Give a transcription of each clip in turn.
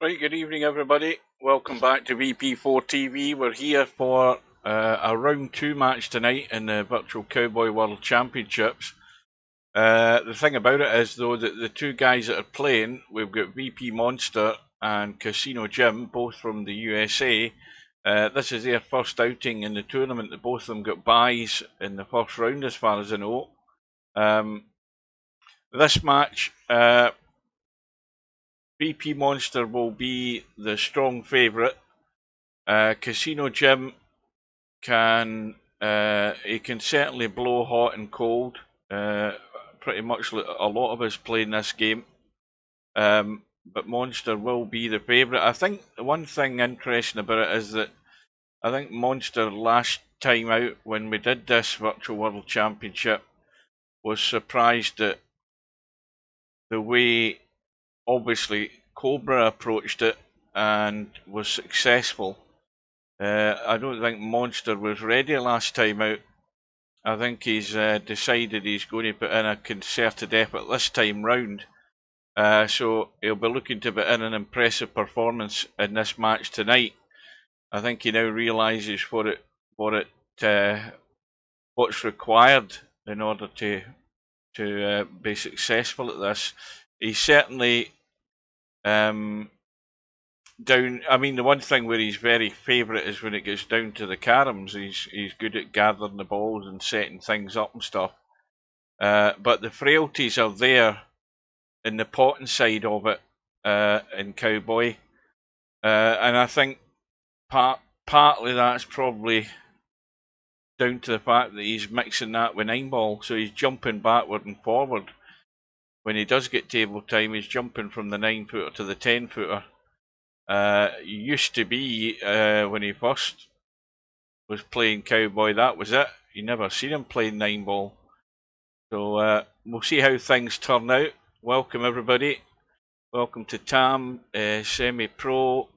Right, good evening everybody. Welcome back to VP4TV. We're here for a round 2 match tonight in the Virtual Cowboy World Championships. The thing about it is though that the two guys that are playing, we've got VPMonster and Casino Jim, both from the USA. This is their first outing in the tournament. Both of them got buys in the first round as far as I know. This match, VPMonster will be the strong favourite. Casino Jim can certainly blow hot and cold. Pretty much a lot of us playing this game, but Monster will be the favourite. I think one thing interesting about it is that I think Monster last time out when we did this Virtual World Championship was surprised at the way obviously Cobra approached it and was successful. I don't think Monster was ready last time out. I think he's decided he's going to put in a concerted effort this time round. So he'll be looking to put in an impressive performance in this match tonight. I think he now realises what's required in order to be successful at this. He's certainly down. I mean, the one thing where he's very favourite is when it gets down to the caroms. He's good at gathering the balls and setting things up and stuff. But the frailties are there in the potting side of it in Cowboy, and I think partly that's probably down to the fact that he's mixing that with 9-ball, so he's jumping backward and forward. When he does get table time, he's jumping from the 9-footer to the 10-footer. Used to be when he first was playing Cowboy, that was it. You never seen him playing 9-ball. So we'll see how things turn out. Welcome everybody. Welcome to Tam, Semi-Pro,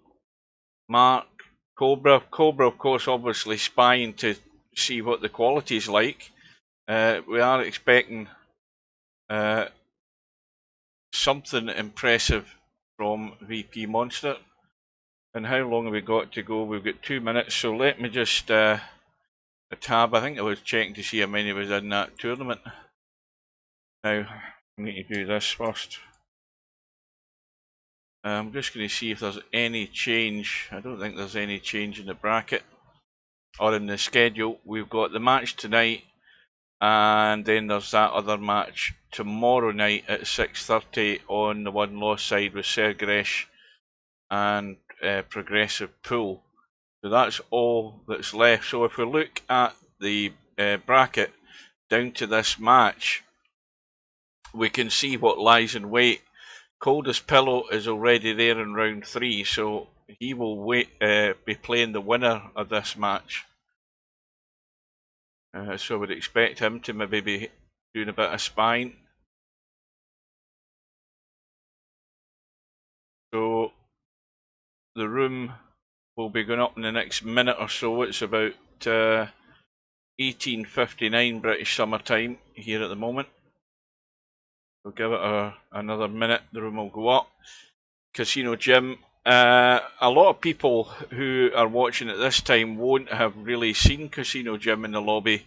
Mark, Cobra. Cobra, of course, obviously spying to see what the quality is like. We are expecting something impressive from VPMonster. And how long have we got to go? We've got 2 minutes, so let me just tab. I think I was checking to see how many was in that tournament. Now, I need to do this first. I'm just going to see if there's any change. I don't think there's any change in the bracket or in the schedule. We've got the match tonight, and then there's that other match tomorrow night at 6:30 on the one-loss side with Sergresh and Progressive Pool. So that's all that's left. So if we look at the bracket down to this match, we can see what lies in wait. Coldest Pillow is already there in round 3, so he will be playing the winner of this match. So I would expect him to maybe be doing a bit of spying. So the room will be going up in the next minute or so. It's about 18:59 British Summer Time here at the moment. We'll give it another minute, the room will go up. Casino Jim. A lot of people who are watching at this time won't have really seen Casino Jim in the lobby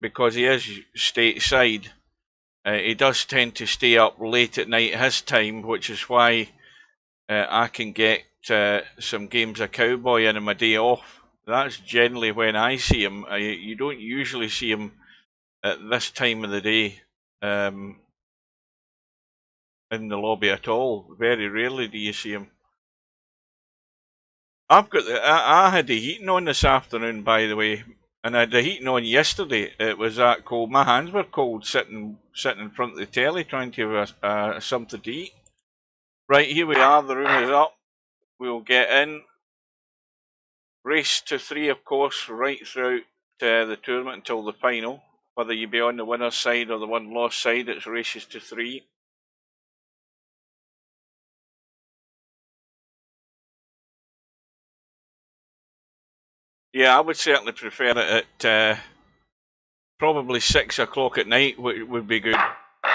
because he is stateside. He does tend to stay up late at night his time, which is why I can get some games of Cowboy in on my day off. That's generally when I see him. You don't usually see him at this time of the day in the lobby at all. Very rarely do you see him. I've got I had the heating on this afternoon, by the way, and I had the heating on yesterday. It was that cold. My hands were cold sitting in front of the telly trying to have something to eat. Right, here we are. The room is up. We'll get in. Race to 3, of course, right throughout the tournament until the final. Whether you be on the winner's side or the one-loss side, it's races to 3. Yeah, I would certainly prefer it at probably 6 o'clock at night, would be good,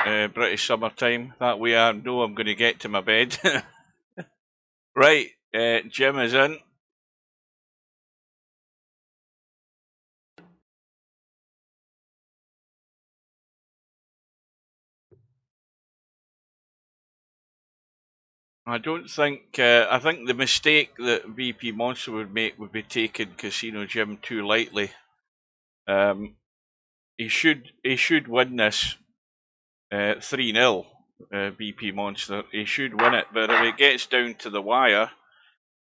British summer time. That way I know I'm going to get to my bed. Right, Jim is in. I don't think. I think the mistake that VPMonster would make would be taking Casino Jim too lightly. He should win this 3-0. VPMonster. He should win it, but if it gets down to the wire,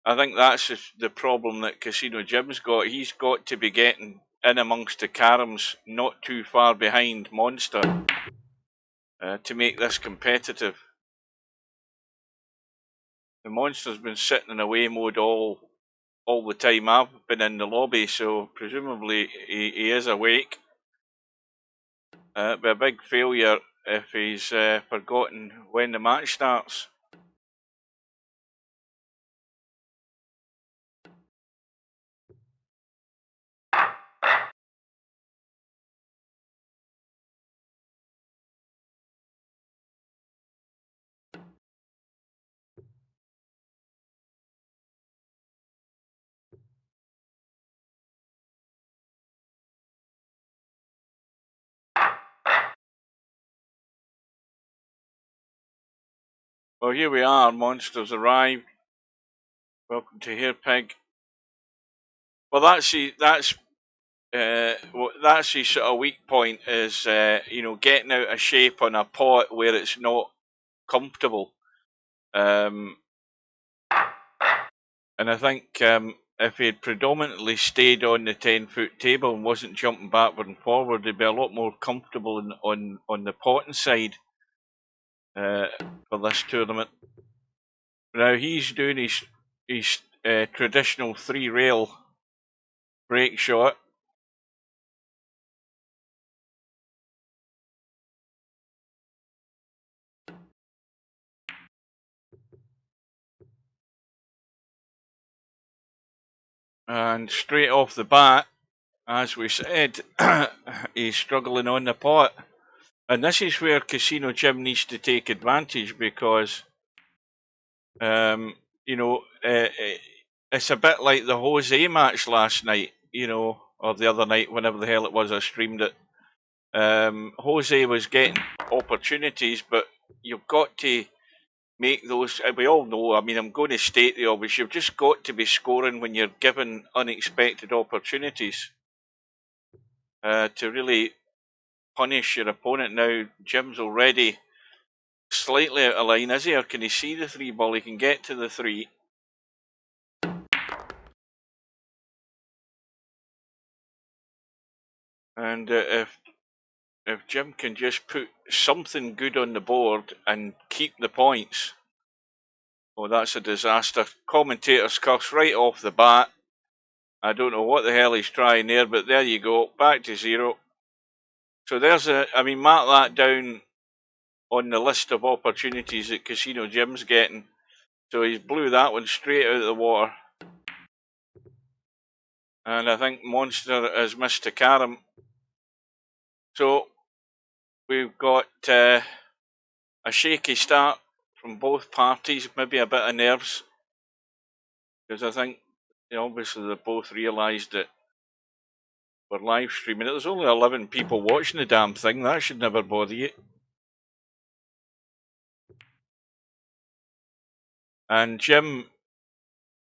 I think that's the problem that Casino Jim's got. He's got to be getting in amongst the caroms, not too far behind Monster, to make this competitive. The Monster's been sitting in away mode all the time I've been in the lobby, so presumably he is awake. It'd be a big failure if he's forgotten when the match starts. Well, here we are. Monsters arrived. Welcome to here, Pig. Well, that's his sort of weak point is getting out of shape on a pot where it's not comfortable. And I think if he had predominantly stayed on the 10-foot table and wasn't jumping backward and forward, he'd be a lot more comfortable on the potting side for this tournament. Now he's doing his traditional 3-rail break shot. And straight off the bat, as we said, he's struggling on the pot. And this is where Casino Jim needs to take advantage because, it's a bit like the Jose match last night, or the other night, whenever the hell it was I streamed it. Jose was getting opportunities, but you've got to make those. We all know, I mean, I'm going to state the obvious, you've just got to be scoring when you're given unexpected opportunities to really punish your opponent. Now, Jim's already slightly out of line, is he? Or can he see the 3 ball? He can get to the 3. And if Jim can just put something good on the board and keep the points, oh, that's a disaster. Commentator's curse right off the bat. I don't know what the hell he's trying there, but there you go, back to 0. So there's mark that down on the list of opportunities that Casino Jim's getting. So he's blew that one straight out of the water. And I think Monster has missed a carom. So we've got a shaky start from both parties, maybe a bit of nerves. Because I think, obviously they both realised that we're live streaming it. There's only 11 people watching the damn thing. That should never bother you. And Jim,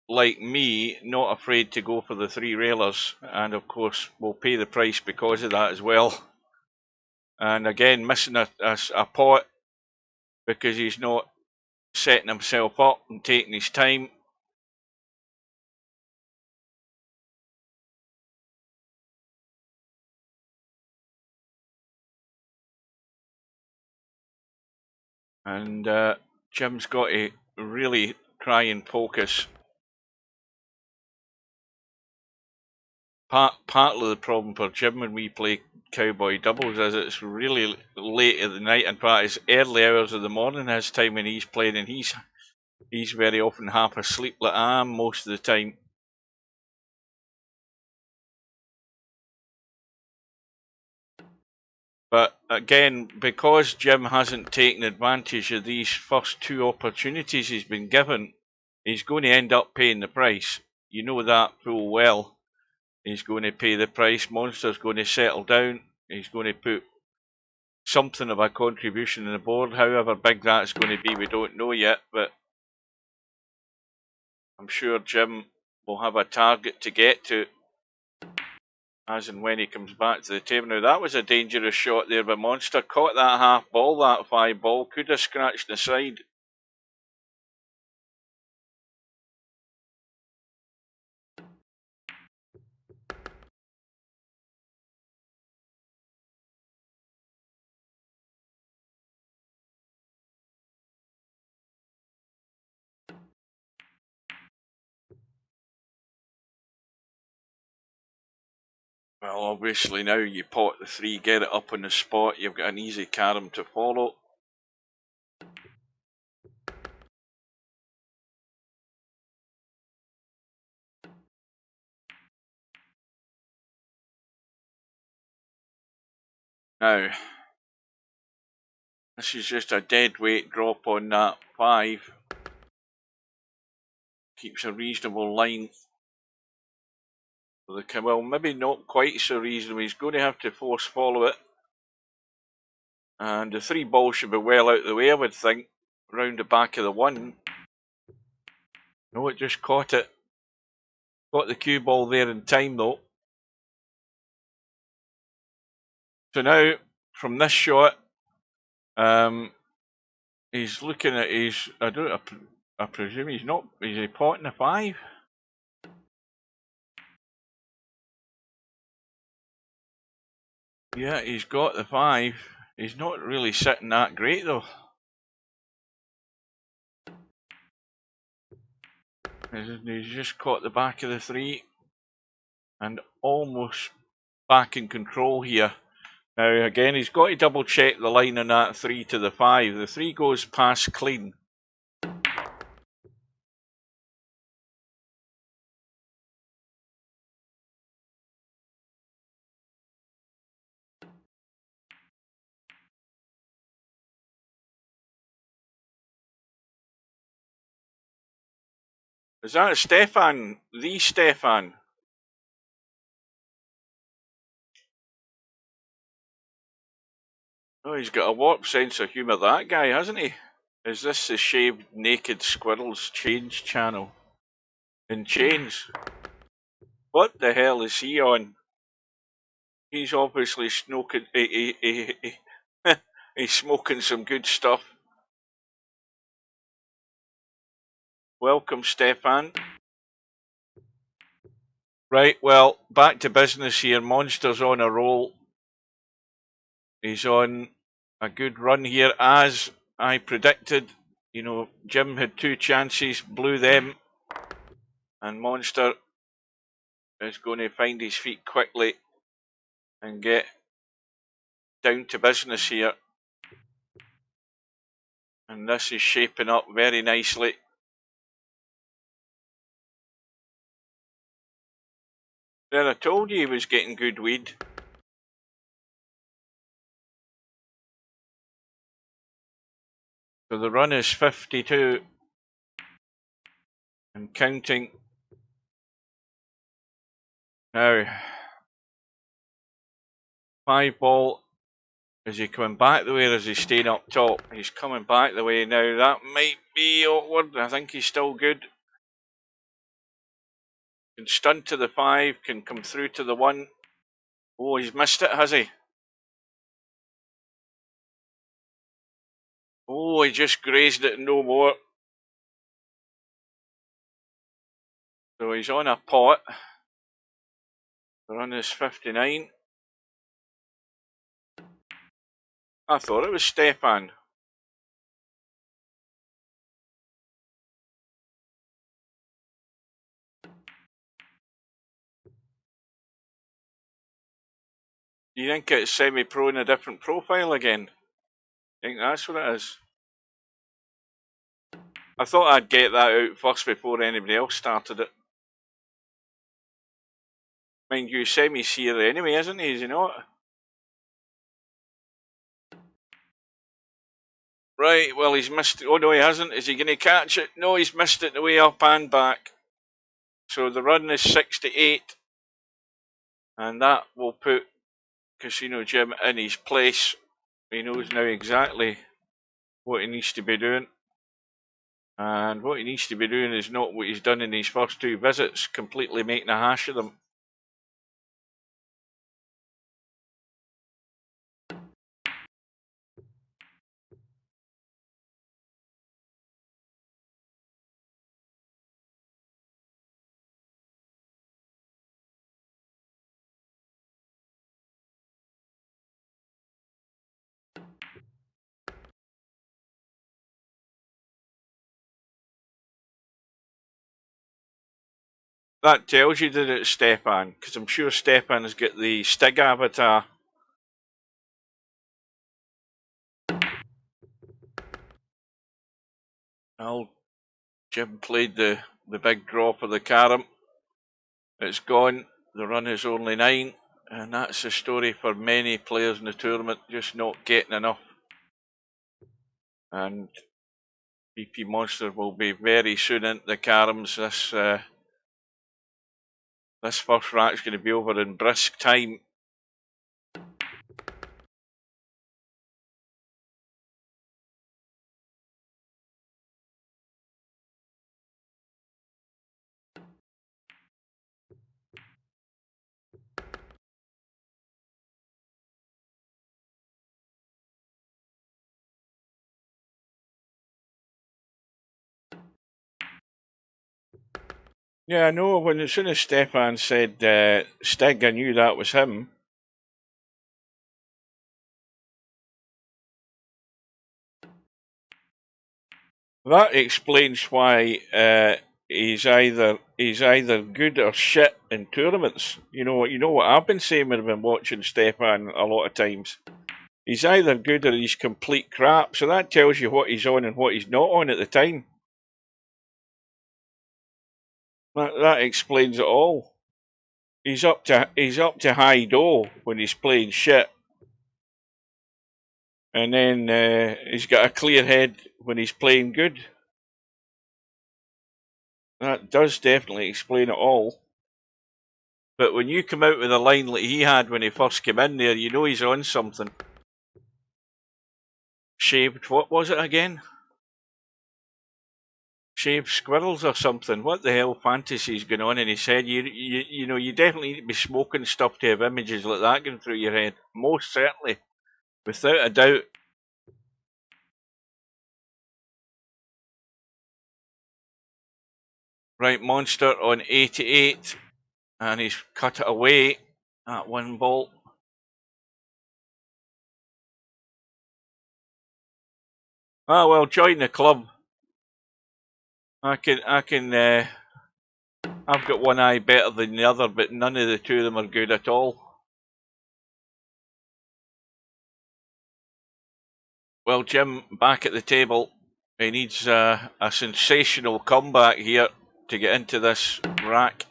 like me, not afraid to go for the 3 railers, and of course will pay the price because of that as well. And again, missing a pot because he's not setting himself up and taking his time. And Jim's got to really try and focus. Partly the problem for Jim when we play cowboy doubles is it's really late at the night, and part it's early hours of the morning his time when he's playing, and he's very often half asleep like I am most of the time. But again, because Jim hasn't taken advantage of these first 2 opportunities he's been given, he's going to end up paying the price. You know that full well. He's going to pay the price. Monster's going to settle down. He's going to put something of a contribution in the board. However big that's going to be, we don't know yet. But I'm sure Jim will have a target to get to as and when he comes back to the table. Now, that was a dangerous shot there by Monster. Caught that half ball, that 5 ball. Could have scratched the side. Well, obviously now you pot the 3, get it up on the spot. You've got an easy carom to follow. Now, this is just a dead weight drop on that 5. Keeps a reasonable line. Well, maybe not quite so reasonable. He's going to have to force follow it. And the 3 ball should be well out of the way, I would think. Round the back of the 1. No, it just caught it. Got the cue ball there in time though. So now, from this shot, he's looking at his. I presume he's not. Is he potting a 5? Yeah, he's got the 5. He's not really sitting that great though. He's just caught the back of the 3 and almost back in control here. Now again, he's got to double check the line on that 3 to the 5. The 3 goes past clean. Is that Stefan? The Stefan? Oh, he's got a warped sense of humour, that guy, hasn't he? Is this the shaved naked squirrels change channel? In chains? What the hell is he on? He's obviously smoking. He's smoking some good stuff. Welcome, Stefan. Right, well, back to business here. Monster's on a roll. He's on a good run here, as I predicted. You know, Jim had 2 chances, blew them, and Monster is going to find his feet quickly and get down to business here. And this is shaping up very nicely. There, I told you he was getting good weed. So the run is 52 and counting. Now, 5 ball. Is he coming back the way or is he staying up top? He's coming back the way now. That might be awkward. I think he's still good. Can stunt to the 5, can come through to the 1. Oh, he's missed it, has he? Oh, he just grazed it and no more. So he's on a pot. The run is 59. I thought it was Stefan. Do you think it's semi-pro in a different profile again? I think that's what it is. I thought I'd get that out first before anybody else started it. Mind you, Semi's here anyway, isn't he? Is he not? Right, well, he's missed it. Oh, no, he hasn't. Is he going to catch it? No, he's missed it the way up and back. So the run is 68. And that will put Casino Jim in his place. He knows now exactly what he needs to be doing. And what he needs to be doing is not what he's done in his first two visits, completely making a hash of them. That tells you that it's Stepan, because I'm sure Stepan has got the Stig avatar. Well, Jim played the big drop of the carom. It's gone. The run is only 9, and that's the story for many players in the tournament, just not getting enough. And VPMonster will be very soon into the caroms. This first rack's going to be over in brisk time. Yeah, I know. As soon as Stepan said Stig, I knew that was him. That explains why he's either good or shit in tournaments. You know what I've been saying when I've been watching Stepan a lot of times. He's either good or he's complete crap. So that tells you what he's on and what he's not on at the time. That explains it all. He's up to high dough when he's playing shit, and then he's got a clear head when he's playing good. That does definitely explain it all. But when you come out with a line like he had when he first came in there, you know he's on something. Shaved, what was it again? Shaved squirrels or something. What the hell fantasy's going on in his head? You know, you definitely need to be smoking stuff to have images like that going through your head. Most certainly. Without a doubt. Right, Monster on 88. And he's cut it away at one bolt. Ah, well, join the club. I've got one eye better than the other, but none of the two of them are good at all. Well, Jim, back at the table. He needs a sensational comeback here to get into this rack.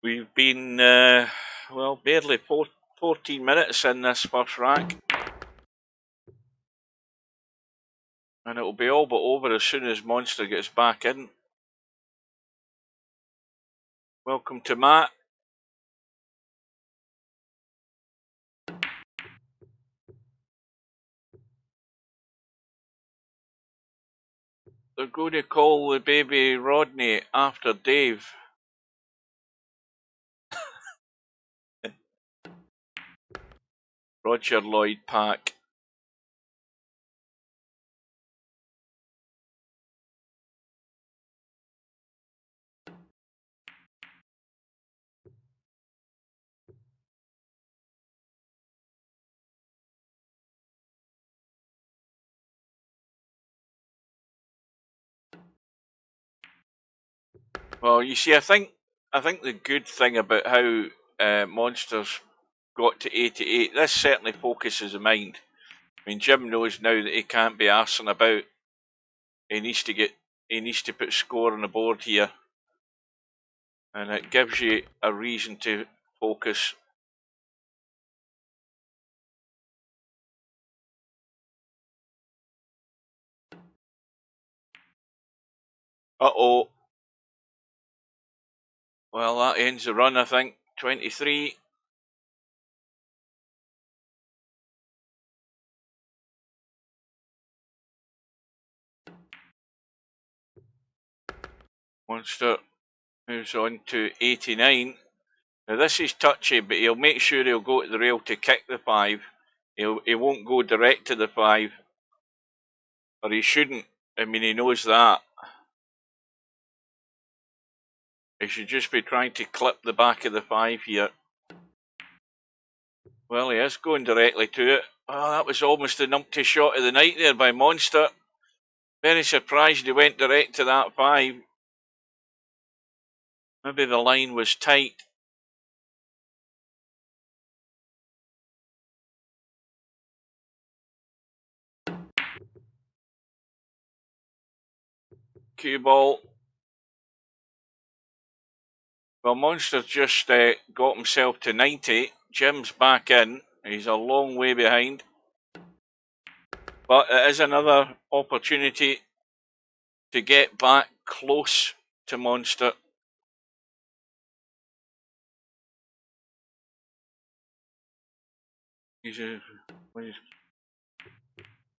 We've been, well, barely 14 minutes in this first rack. And it'll be all but over as soon as Monster gets back in. Welcome to Matt. They're going to call the baby Rodney after Dave. Roger Lloyd Pack. Well, you see, I think the good thing about how Monsters got to 88, this certainly focuses the mind. I mean, Jim knows now that he can't be arsing about. he needs to put score on the board here, and it gives you a reason to focus. Uh-oh. Well, that ends the run, I think. 23. Monster moves on to 89. Now this is touchy, but he'll make sure he'll go to the rail to kick the 5. He won't go direct to the 5. Or he shouldn't. I mean, he knows that. He should just be trying to clip the back of the 5 here. Well, he is going directly to it. Oh, that was almost the numpty shot of the night there by Monster. Very surprised he went direct to that 5. Maybe the line was tight. Cue ball. Well, Monster just got himself to 90. Jim's back in. He's a long way behind. But it is another opportunity to get back close to Monster.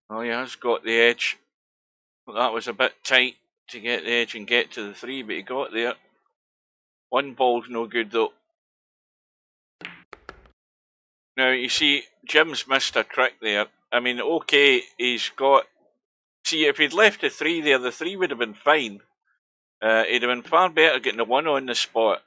Well, he has got the edge. That was a bit tight to get the edge and get to the 3, but he got there. One ball's no good though. Now, you see, Jim's missed a trick there. I mean, okay, he's got... See, if he'd left the 3 there, the 3 would have been fine. He'd have been far better getting the 1 on the spot.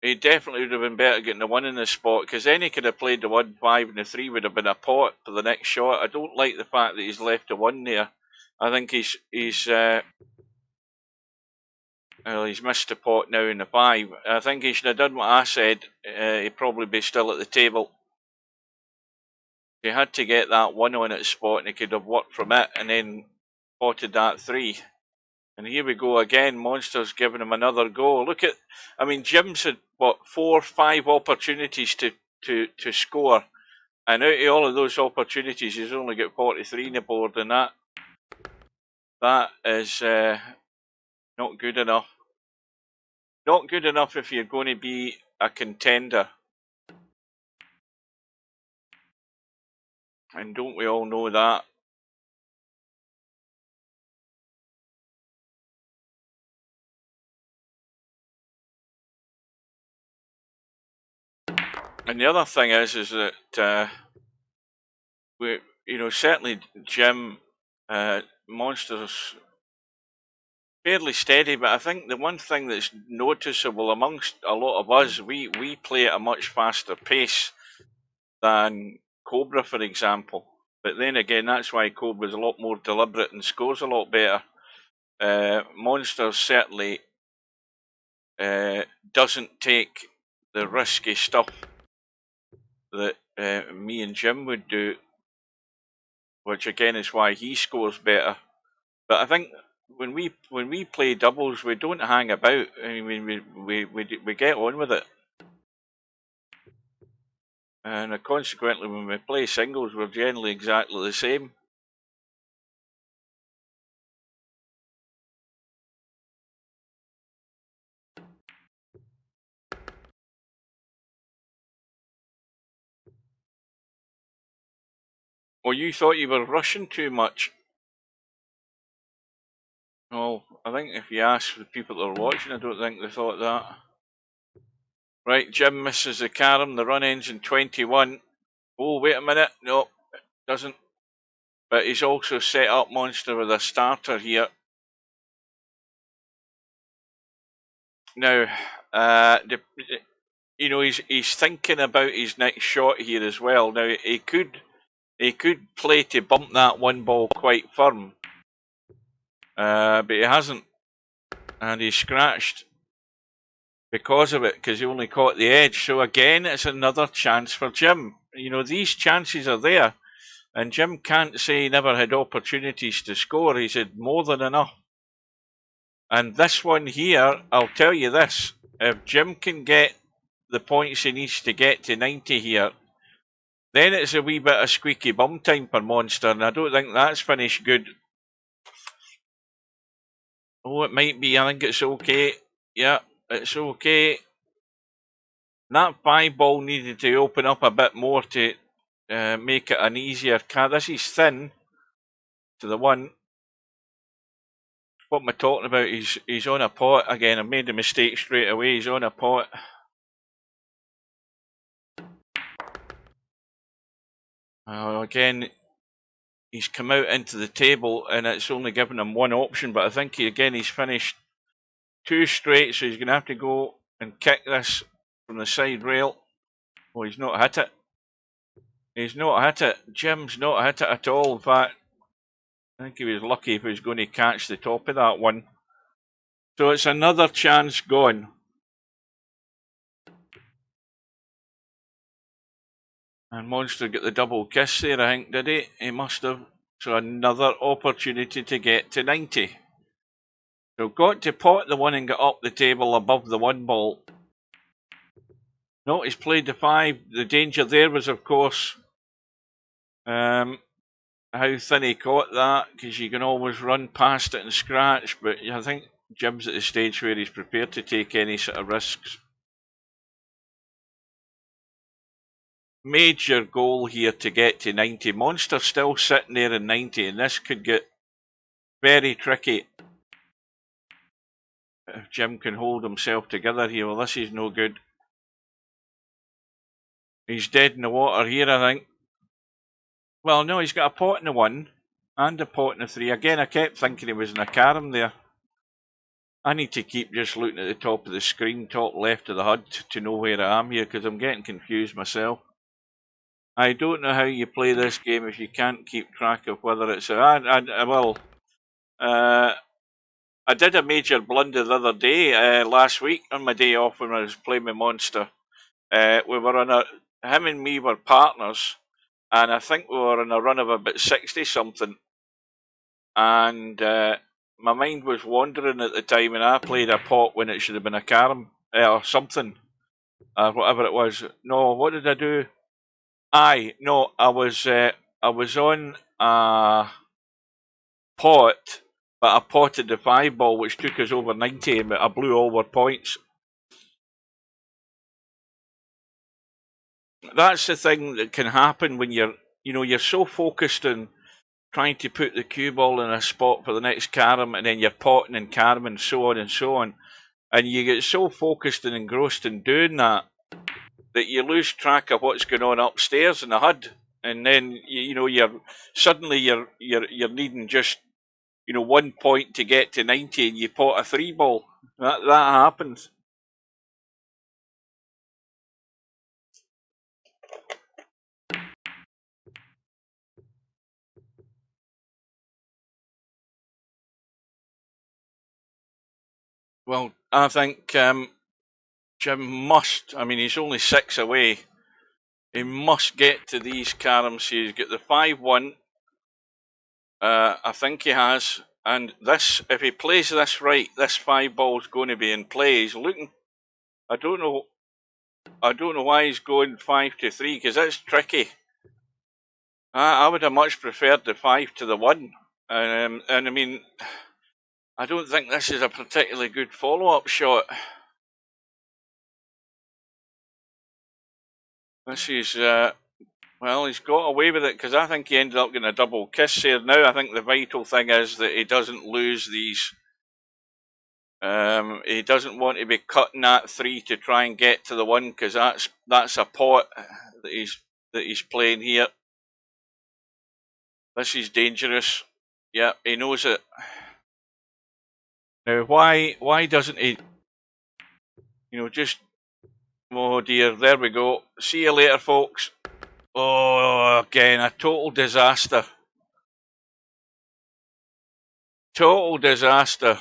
He definitely would have been better getting the 1 in the spot, because then he could have played the 1-5 and the 3 would have been a pot for the next shot. I don't like the fact that he's left the 1 there. I think he's missed the pot now in the 5. I think he should have done what I said. He'd probably be still at the table. He had to get that 1 on its spot and he could have worked from it and then potted that 3. And here we go again. Monster's giving him another go. Look at, I mean, Jim's had, what, 4 or 5 opportunities to score. And out of all of those opportunities, he's only got 43 on the board, and that is not good enough. Not good enough if you're going to be a contender. And don't we all know that? And the other thing is that we, certainly Jim, Monster's fairly steady, but I think the one thing that's noticeable amongst a lot of us, we play at a much faster pace than Cobra, for example. But then again, that's why Cobra's a lot more deliberate and scores a lot better. Monster certainly doesn't take the risky stuff that me and Jim would do, which again is why he scores better. But I think when we play doubles, we don't hang about. I mean, we get on with it, and consequently, when we play singles, we're generally exactly the same. Well, you thought you were rushing too much. Well, I think if you ask the people that are watching, I don't think they thought that. Right, Jim misses the carom. The run ends in 21. Oh, wait a minute. No, it doesn't. But he's also set up Monster with a starter here. Now, he's thinking about his next shot here as well. Now, he could play to bump that 1 ball quite firm. But he hasn't. And he's scratched because of it, because he only caught the edge. So again, it's another chance for Jim. These chances are there. And Jim can't say he never had opportunities to score. He's had more than enough. And this one here, I'll tell you this, if Jim can get the points he needs to get to 90 here, then it's a wee bit of squeaky bum time for Monster, and I don't think that's finished good. Oh, it might be. I think it's okay. Yeah, it's okay. That 5 ball needed to open up a bit more to make it an easier card. This is thin to the 1. What am I talking about? He's on a pot again. I made a mistake straight away. He's on a pot. Again, he's come out into the table and it's only given him 1 option, but I think he's finished 2 straight, so he's going to have to go and kick this from the side rail. Oh, he's not hit it. He's not hit it. Jim's not hit it at all. In fact, I think he was lucky if he was going to catch the top of that one. So it's another chance gone. And Monster got the double kiss there, I think, did he? He must have. So another opportunity to get to 90. So got to pot the 1 and get up the table above the 1 ball. No, he's played the 5. The danger there was, of course, how thin he caught that, because you can always run past it and scratch, but I think Jim's at the stage where he's prepared to take any sort of risks. Major goal here to get to 90. Monster still sitting there in 90, and this could get very tricky if Jim can hold himself together here. Well, this is no good. He's dead in the water here, I think. Well, no, he's got a pot in the 1 and a pot in the 3. Again, I kept thinking he was in a carom there. I need to keep just looking at the top of the screen, top left of the HUD, to know where I am here, because I'm getting confused myself. I don't know how you play this game if you can't keep track of whether it's I did a major blunder the other day, last week, on my day off when I was playing with Monster. We were on him and me were partners, and I think we were on a run of about 60 something. And my mind was wandering at the time, and I played a pot when it should have been a carom or something, whatever it was. No, what did I do? No, I was on a pot, but I potted the 5 ball, which took us over 90, and I blew all our points. That's the thing that can happen when you're so focused on trying to put the cue ball in a spot for the next carom, and then you're potting and carom and so on and so on, and you get so focused and engrossed in doing that you lose track of what's going on upstairs in the HUD, and then you're needing just 1 point to get to 90, and you pot a 3 ball. That happens. Well, I think Jim must. I mean, he's only 6 away. He must get to these caroms. He's got the 5-1. I think he has. And this, if he plays this right, this 5 ball's going to be in play. He's looking. I don't know why he's going 5 to 3, because that's tricky. I would have much preferred the 5 to the 1. And I mean, I don't think this is a particularly good follow-up shot. This is, well, he's got away with it, because I think he ended up getting a double kiss here. Now I think the vital thing is that he doesn't lose these. He doesn't want to be cutting that 3 to try and get to the 1, because that's a pot that he's playing here. This is dangerous. Yeah, he knows it. Now, why doesn't he, just... Oh dear, there we go. See you later, folks. Oh, again, a total disaster. Total disaster.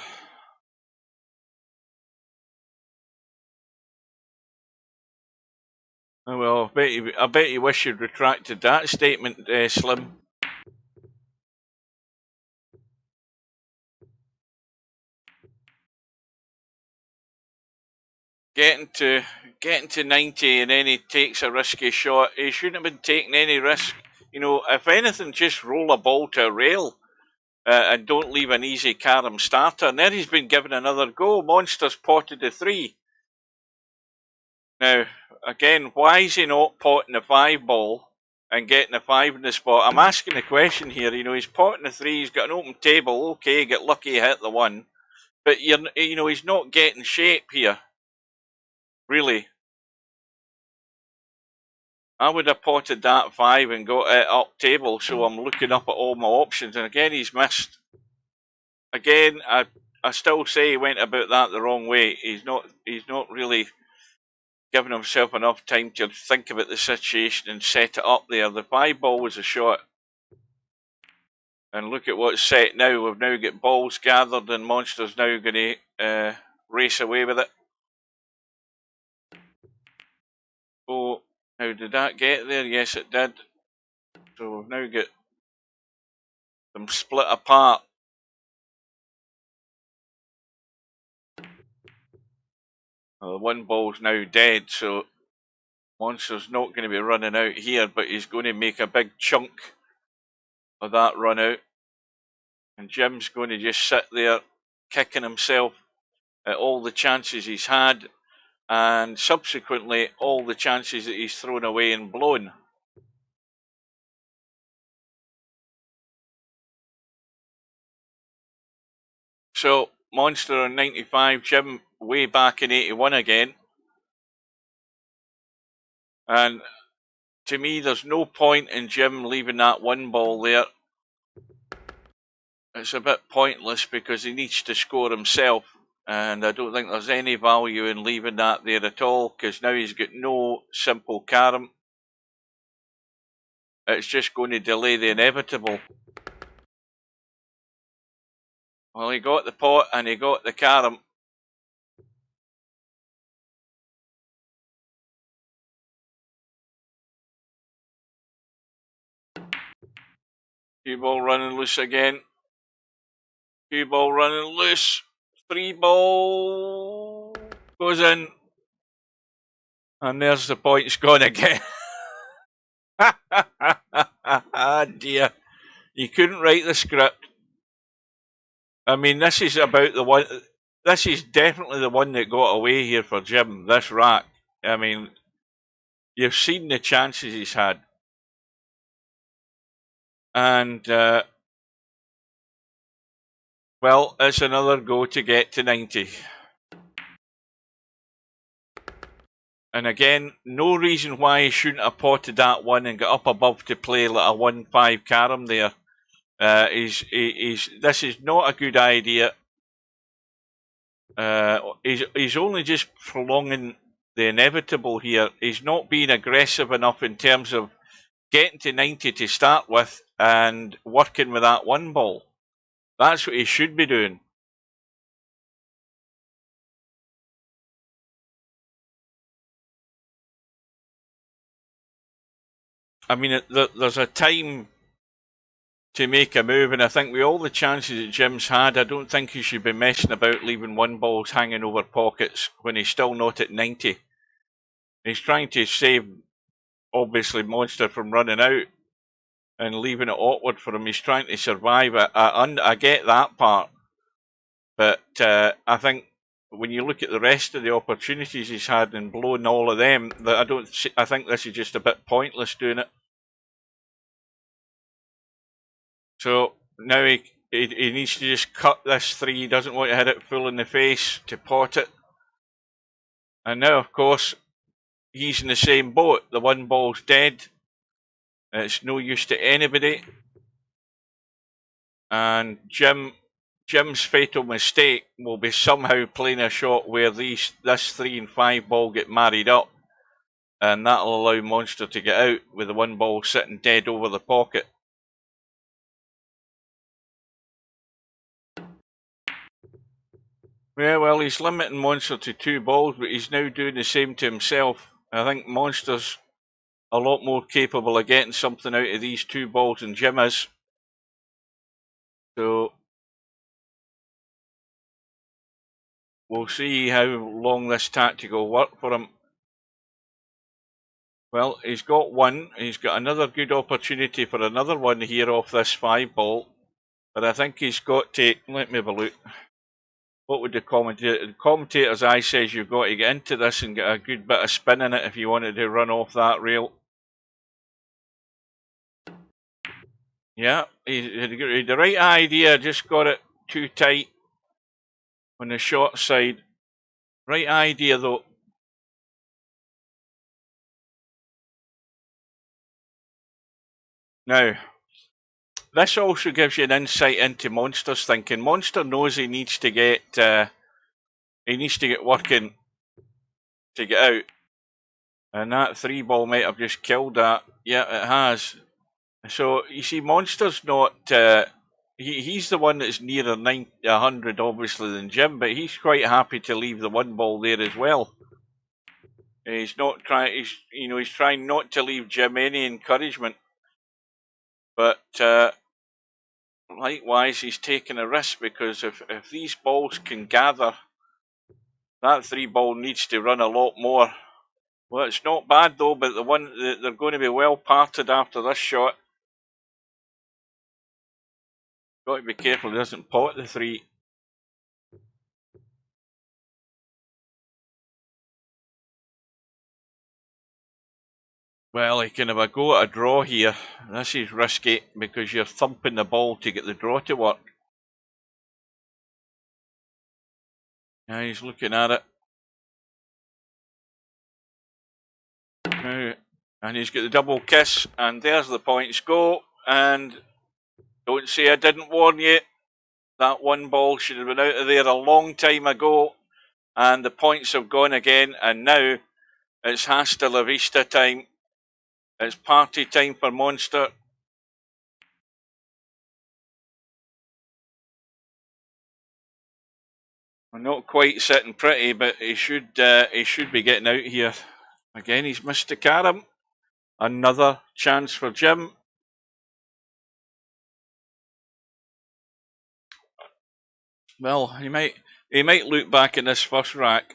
Oh, well, I bet you wish you'd retracted that statement, Slim. Getting to 90 and then he takes a risky shot. He shouldn't have been taking any risk. You know, if anything, just roll a ball to a rail and don't leave an easy carom starter. And then he's been given another go. Monster's potted the 3. Now, again, why is he not potting the 5 ball and getting the 5 in the spot? I'm asking the question here. You know, he's potting the 3. He's got an open table. Okay, get lucky, hit the 1. But, you know, he's not getting shape here. Really. I would have potted that 5 and got it up table, so I'm looking up at all my options. And again, he's missed. Again, I still say he went about that the wrong way. He's not really giving himself enough time to think about the situation and set it up there. The 5 ball was a shot. And look at what's set now. We've now got balls gathered and Monster's now going to race away with it. Oh, how did that get there? Yes, it did. So we've now got them split apart. Well, the 1 ball's now dead, so Monster's not going to be running out here, but he's going to make a big chunk of that run out. And Jim's going to just sit there kicking himself at all the chances he's had and subsequently all the chances that he's thrown away and blown. So Monster on 95, Jim way back in 81 again. And to me, there's no point in Jim leaving that 1 ball there. It's a bit pointless because he needs to score himself. And I don't think there's any value in leaving that there at all because now he's got no simple carom. It's just going to delay the inevitable. Well, he got the pot and he got the carom. Cue ball running loose again. Cue ball running loose. 3 ball goes in. And there's the points gone again. Ah, dear. You couldn't write the script. I mean, this is about the one. This is definitely the one that got away here for Jim. This rack. I mean, you've seen the chances he's had. And, well, it's another go to get to 90. And again, no reason why he shouldn't have potted that 1 and got up above to play like a 1-5 carom there. This is not a good idea. He's only just prolonging the inevitable here. He's not being aggressive enough in terms of getting to 90 to start with and working with that 1 ball. That's what he should be doing. I mean, there's a time to make a move, and I think with all the chances that Jim's had, I don't think he should be messing about leaving 1 balls hanging over pockets when he's still not at 90. He's trying to save, obviously, Monster from running out and leaving it awkward for him. He's trying to survive. I get that part, but I think when you look at the rest of the opportunities he's had and blown all of them, I think this is just a bit pointless doing it. So now he needs to just cut this 3. He doesn't want to hit it full in the face to pot it. And now, of course, he's in the same boat. The 1 ball's dead. It's no use to anybody. And Jim's fatal mistake will be somehow playing a shot where this 3 and 5 ball get married up. And that'll allow Monster to get out with the 1 ball sitting dead over the pocket. Yeah, well, he's limiting Monster to 2 balls, but he's now doing the same to himself. I think Monster's a lot more capable of getting something out of these two balls than Jim is. So we'll see how long this tactic will work for him. Well, he's got one. He's got another good opportunity for another one here off this 5 ball. But I think he's got to, let me have a look. What would the commentator's eye says you've got to get into this and get a good bit of spin in it if you wanted to run off that rail. Yeah, he had the right idea, just got it too tight on the short side. Right idea though. Now, this also gives you an insight into Monster's thinking. Monster knows he needs to get working to get out, and that 3 ball might have just killed that. Yeah, it has. So you see, Monster's not. He's the one that's nearer 100, obviously, than Jim, but he's quite happy to leave the 1 ball there as well. He's not trying. He's trying not to leave Jim any encouragement. But likewise, he's taking a risk because if these balls can gather, that 3 ball needs to run a lot more. Well, it's not bad though, but they're going to be well parted after this shot. Got to be careful he doesn't pot the 3. Well, he can have a go at a draw here. This is risky because you're thumping the ball to get the draw to work. Now he's looking at it. Now, and he's got the double kiss, and there's the points go. And don't say I didn't warn you. That 1 ball should have been out of there a long time ago. And the points have gone again. And now it's hasta la vista time. It's party time for Monster. I'm not quite sitting pretty, but he should be getting out here. Again, he's missed the carom. Another chance for Jim. Well, he might look back in this first rack,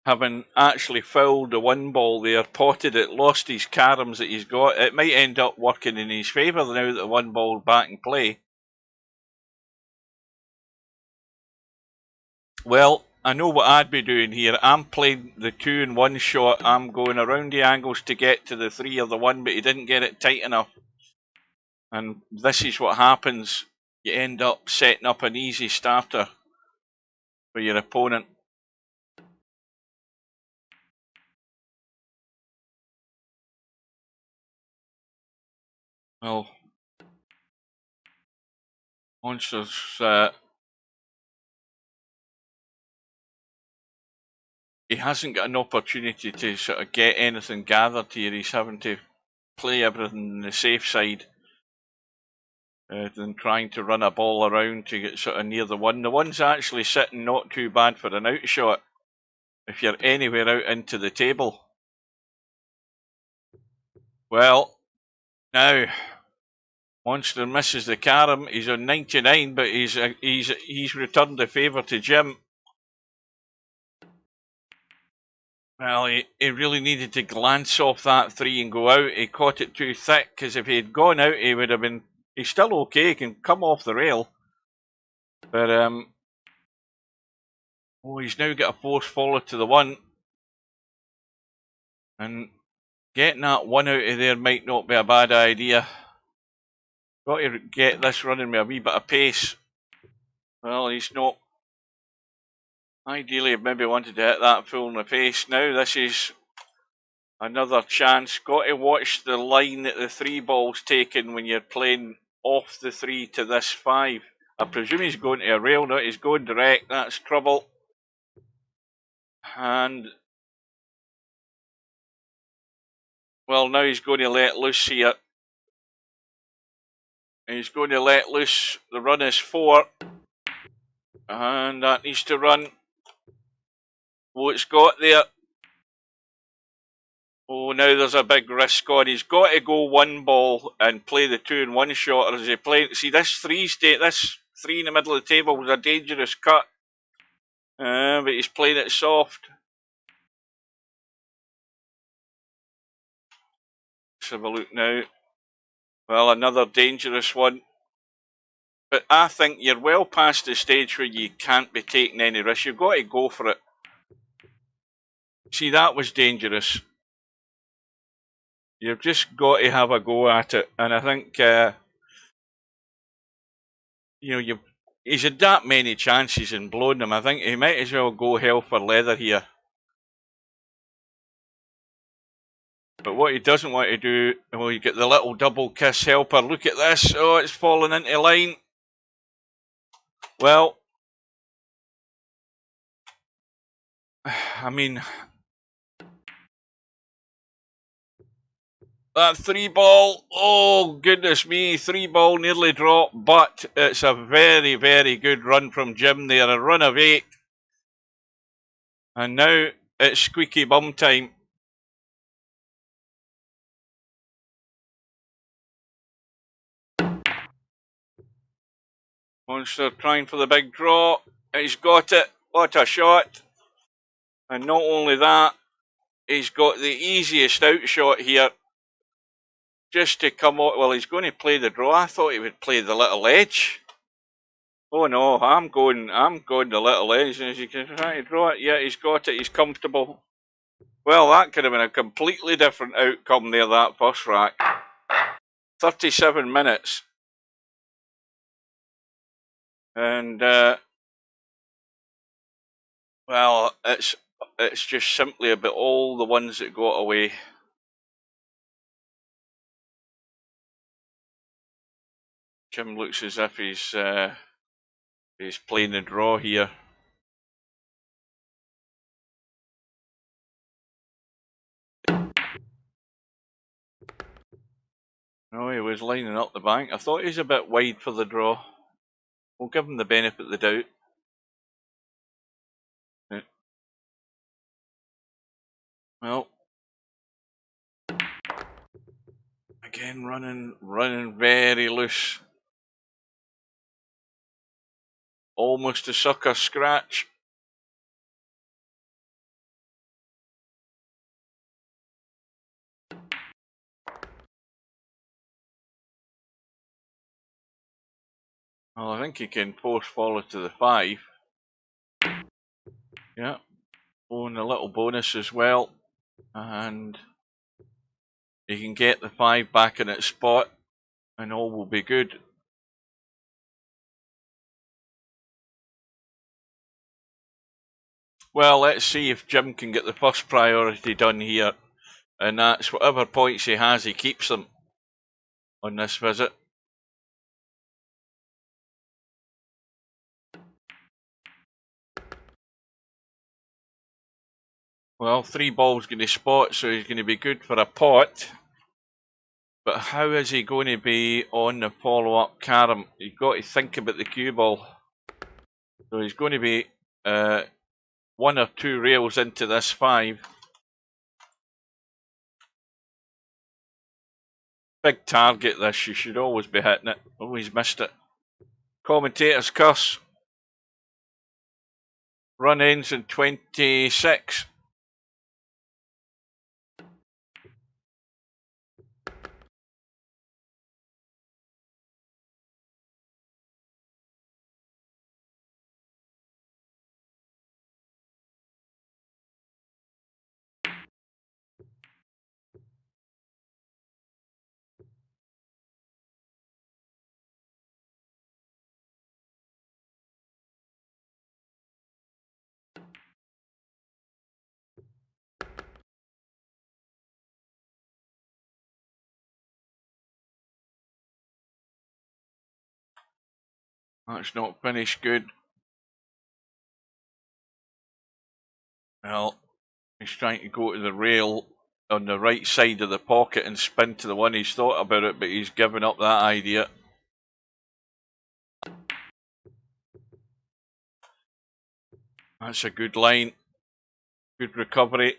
having actually fouled the 1 ball there, potted it, lost his caroms that he's got. It might end up working in his favour now that the 1 ball's back in play. Well, I know what I'd be doing here. I'm playing the 2 in 1 shot. I'm going around the angles to get to the 3 of the 1, but he didn't get it tight enough. And this is what happens. You end up setting up an easy starter for your opponent. Well, Monster's he hasn't got an opportunity to sort of get anything gathered here. He's having to play everything on the safe side than trying to run a ball around to get sort of near the 1. The 1's actually sitting not too bad for an outshot if you're anywhere out into the table. Well, now Monster misses the carom. He's on 99, but he's returned the favour to Jim. Well, he really needed to glance off that 3 and go out. He caught it too thick, because if he had gone out, he would have been... He's still okay, he can come off the rail. But, oh, he's now got a force follow to the 1. And getting that 1 out of there might not be a bad idea. Got to get this running with a wee bit of pace. Well, he's not... Ideally, maybe wanted to hit that full in the face. Now this is another chance. Got to watch the line that the 3 ball's taking when you're playing off the 3 to this 5. I presume he's going to a rail. No, he's going direct. That's trouble. And well, now he's going to let loose here. He's going to let loose. The run is 4. And that needs to run. Oh, it's got there. Oh, now there's a big risk on. He's got to go one ball and play the 2 in 1 shot, or is he playing? See, this three in the middle of the table was a dangerous cut. But he's playing it soft. Let's have a look now. Well, another dangerous one. But I think you're well past the stage where you can't be taking any risks. You've got to go for it. See, that was dangerous. You've just got to have a go at it. And I think, he's had that many chances and blown them. I think he might as well go hell for leather here. But what he doesn't want to do, well, you get the little double kiss helper. Look at this. Oh, it's fallen into line. Well, I mean, that 3 ball, oh goodness me, 3 ball nearly dropped, but it's a very, very good run from Jim there, a run of 8. And now it's squeaky bum time. Monster trying for the big draw. He's got it. What a shot. And not only that, he's got the easiest out shot here. Just to come out. Well, he's going to play the draw. I thought he would play the little edge. Oh no, I'm going the little edge. As you can try to draw it. Yeah, he's got it. He's comfortable. Well, that could have been a completely different outcome there, that first rack. 37 minutes. And, well, it's just simply about all the ones that got away. Jim looks as if he's playing the draw here. No, he was lining up the bank. I thought he was a bit wide for the draw. We'll give him the benefit of the doubt. Yeah. Well, again running very loose. Almost a sucker scratch. Well, I think he can force follow to the 5. Yeah. Throwing a little bonus as well. And he can get the 5 back in its spot. And all will be good. Well, let's see if Jim can get the first priority done here. And that's whatever points he has, he keeps them on this visit. Well, 3 balls going to spot, so he's going to be good for a pot. But how is he going to be on the follow-up carom? You've got to think about the cue ball. So he's going to be 1 or 2 rails into this 5. Big target this, you should always be hitting it. Oh, he's missed it. Commentator's curse. Run ends in 26. That's not finished good. Well, he's trying to go to the rail on the right side of the pocket and spin to the one. He's thought about it, but he's given up that idea. That's a good line. Good recovery.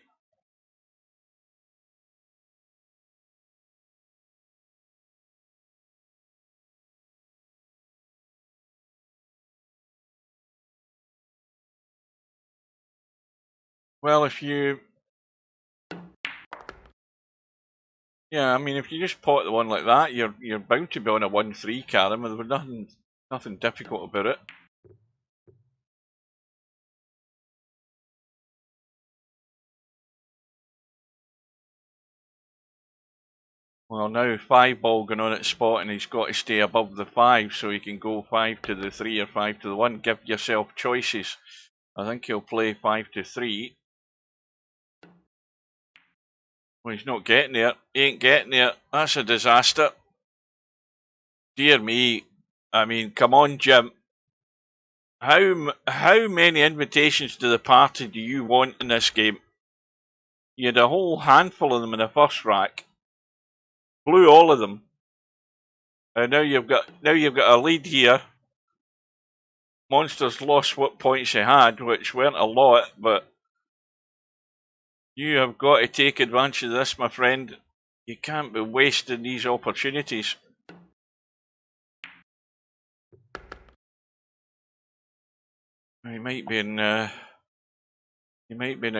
Well, if you... Yeah, I mean, if you just pot the one like that, you're bound to be on a 1-3 carom. There was nothing difficult about it. Well, now 5 ball going on at spot, and he's got to stay above the 5, so he can go 5 to the 3 or 5 to the 1. Give yourself choices. I think he'll play 5 to 3. Well, he's not getting there. He ain't getting there. That's a disaster. Dear me. I mean, come on, Jim. How many invitations to the party do you want in this game? You had a whole handful of them in the first rack. Blew all of them. And now you've got a lead here. Monster's lost what points he had, which weren't a lot, but you have got to take advantage of this, my friend. You can't be wasting these opportunities. He might be in a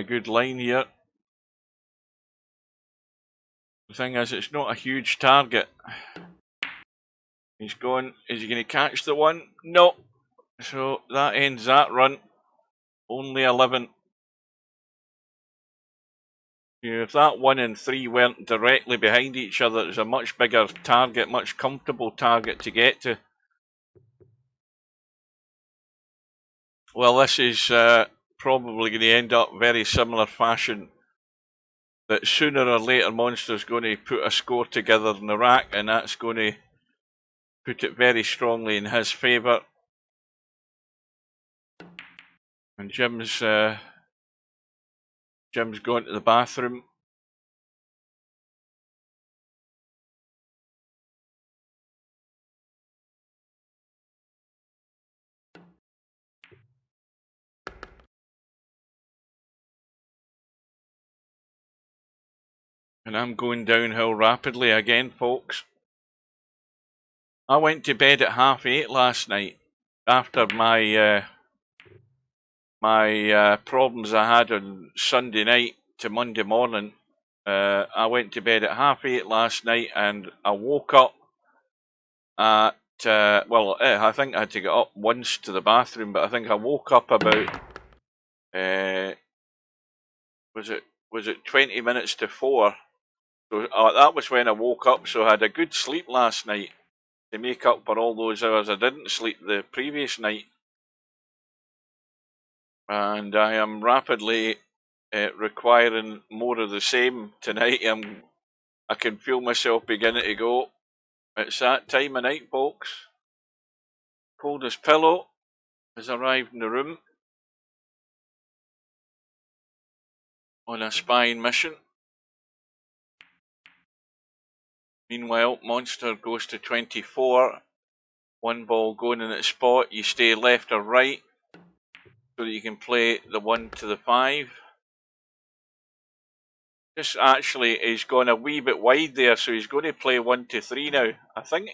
good line here. The thing is, it's not a huge target. He's gone. Is he going to catch the one? No. So that ends that run. Only 11. If that 1 and 3 weren't directly behind each other, it's a much bigger target, much comfortable target to get to. Well, this is probably going to end up very similar fashion. That sooner or later Monster's going to put a score together in the rack, and that's going to put it very strongly in his favour. And Jim's gone to the bathroom. And I'm going downhill rapidly again, folks. I went to bed at 8:30 last night after my problems I had on Sunday night to Monday morning. I went to bed at 8:30 last night, and I woke up at well, I think I had to get up once to the bathroom, but I think I woke up about was it 20 minutes to 4. So that was when I woke up. So I had a good sleep last night to make up for all those hours I didn't sleep the previous night. And I am rapidly requiring more of the same tonight. I can feel myself beginning to go. It's that time of night, folks. Coldest pillow has arrived in the room on a spying mission. Meanwhile, Monster goes to 24. 1 ball going in its spot. You stay left or right so that you can play the 1 to the 5. This actually is gone a wee bit wide there, so he's going to play 1 to 3 now. I think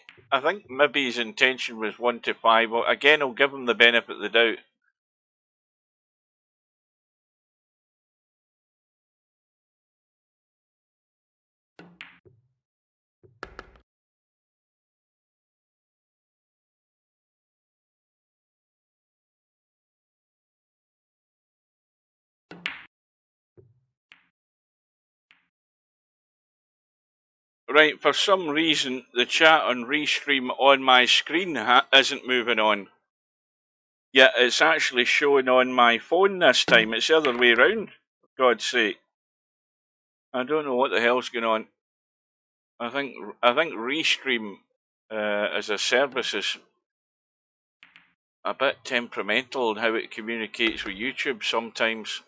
maybe his intention was 1 to 5. Well, again, I'll give him the benefit of the doubt. Right, for some reason, the chat on Restream on my screen isn't moving on. Yet it's actually showing on my phone this time. It's the other way around, for God's sake. I don't know what the hell's going on. I think Restream as a service is a bit temperamental in how it communicates with YouTube sometimes.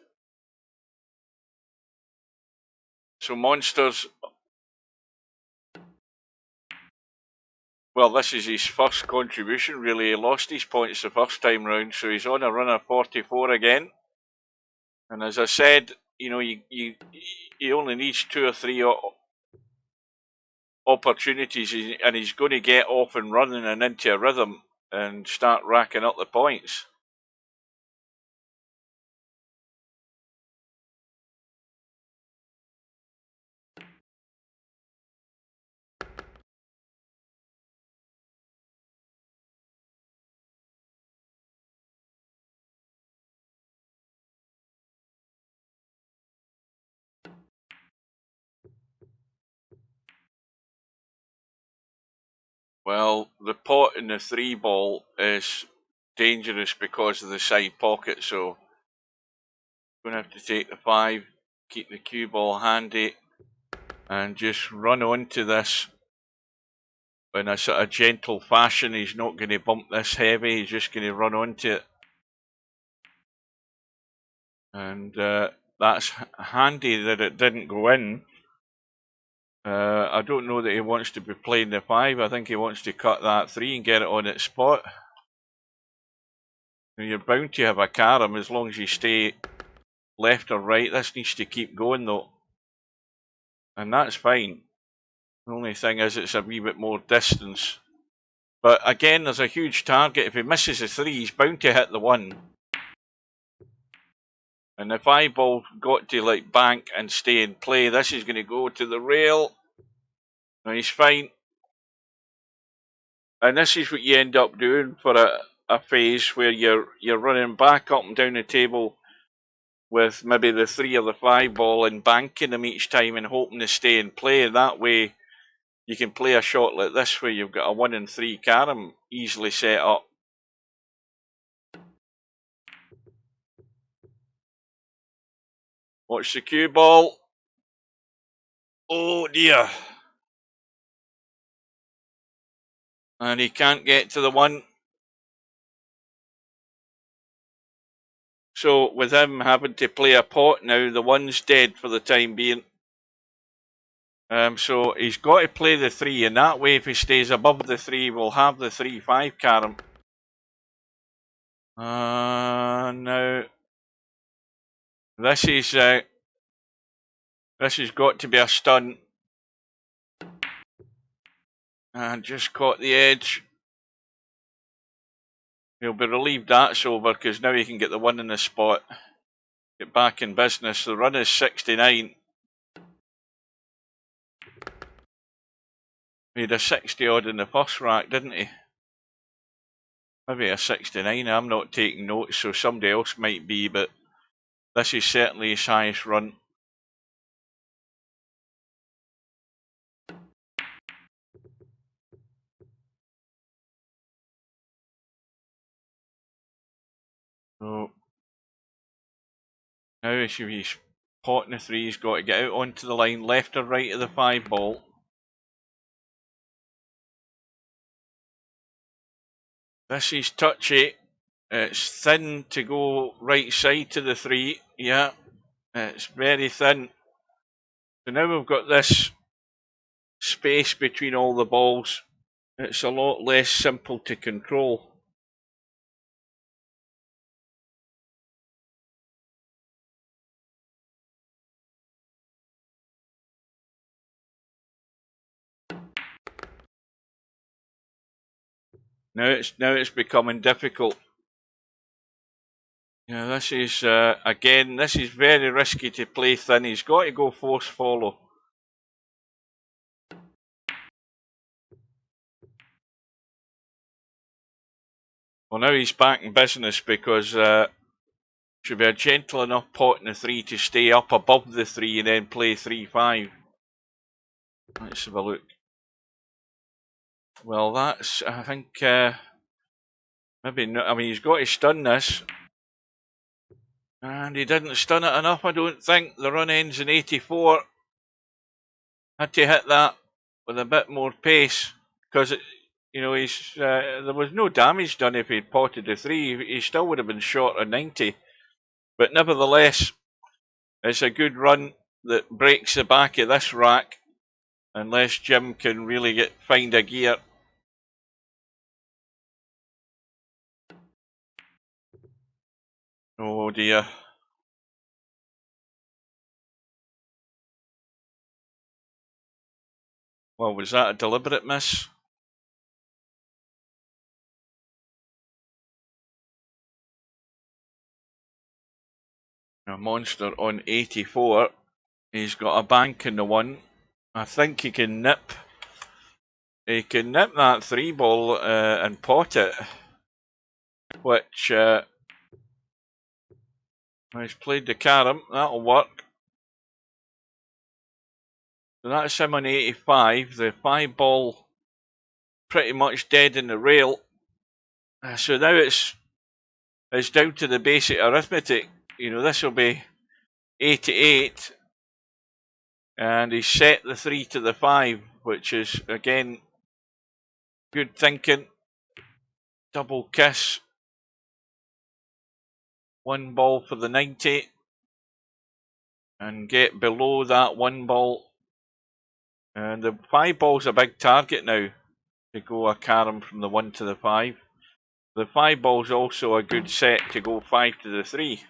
So Monsters... Well, this is his first contribution, really. He lost his points the first time round, so he's on a run of 44 again. And as I said, you know, he only needs 2 or 3 opportunities, and he's going to get off and running and into a rhythm and start racking up the points. Well, the pot in the 3 ball is dangerous because of the side pocket, so I'm going to have to take the 5, keep the cue ball handy, and just run onto this in a sort of gentle fashion. He's not going to bump this heavy, he's just going to run onto it. And that's handy that it didn't go in. I don't know that he wants to be playing the 5. I think he wants to cut that 3 and get it on its spot. You're bound to have a carom as long as you stay left or right. This needs to keep going though, and that's fine. The only thing is it's a wee bit more distance. But again, there's a huge target. If he misses the 3, he's bound to hit the 1. And if eyeball got to like bank and stay in play, this is going to go to the rail. No, he's fine. And this is what you end up doing for a phase where you're running back up and down the table with maybe the 3 or the 5 ball and banking them each time and hoping to stay in play. And that way you can play a shot like this where you've got a 1 and 3 carom easily set up. Watch the cue ball. Oh dear. And he can't get to the 1. So with him having to play a pot now, the 1's dead for the time being. So he's got to play the 3, and that way if he stays above the 3, we'll have the 3-5 carom. Now this has got to be a stun. And just caught the edge. He'll be relieved that's over because now he can get the 1 in the spot. Get back in business. The run is 69. He had a 60 odd in the first rack, didn't he? Maybe a 69. I'm not taking notes, so somebody else might be, but this is certainly his highest run. So now he's potting the 3, he's got to get out onto the line, left or right of the 5 ball. This is touchy. It's thin to go right side to the 3. Yeah, it's very thin. So now we've got this space between all the balls. It's a lot less simple to control. Now it's becoming difficult. Yeah, this is again. This is very risky to play thin. He's got to go force follow. Well, now he's back in business because should be a gentle enough pot in the 3 to stay up above the 3 and then play 3-5. Let's have a look. Well, that's I think maybe not. I mean, he's got to stun this. And he didn't stun it enough, I don't think. The run ends in 84. Had to hit that with a bit more pace because he's there was no damage done if he'd potted the 3. He still would have been short of 90. But nevertheless, it's a good run that breaks the back of this rack unless Jim can really find a gear. Oh dear. Well, was that a deliberate miss? A monster on 84. He's got a bank in the 1. I think he can nip. He can nip that 3 ball and pot it, which he's played the carom. That'll work. So that's him on 85. The 5 ball pretty much dead in the rail. So now it's down to the basic arithmetic. You know, this will be 88, and he set the 3 to the 5, which is again good thinking. Double kiss. 1 ball for the 90, and get below that 1 ball. And the 5 ball's a big target now to go a carom from the 1 to the 5. The 5 ball's also a good set to go 5 to the 3.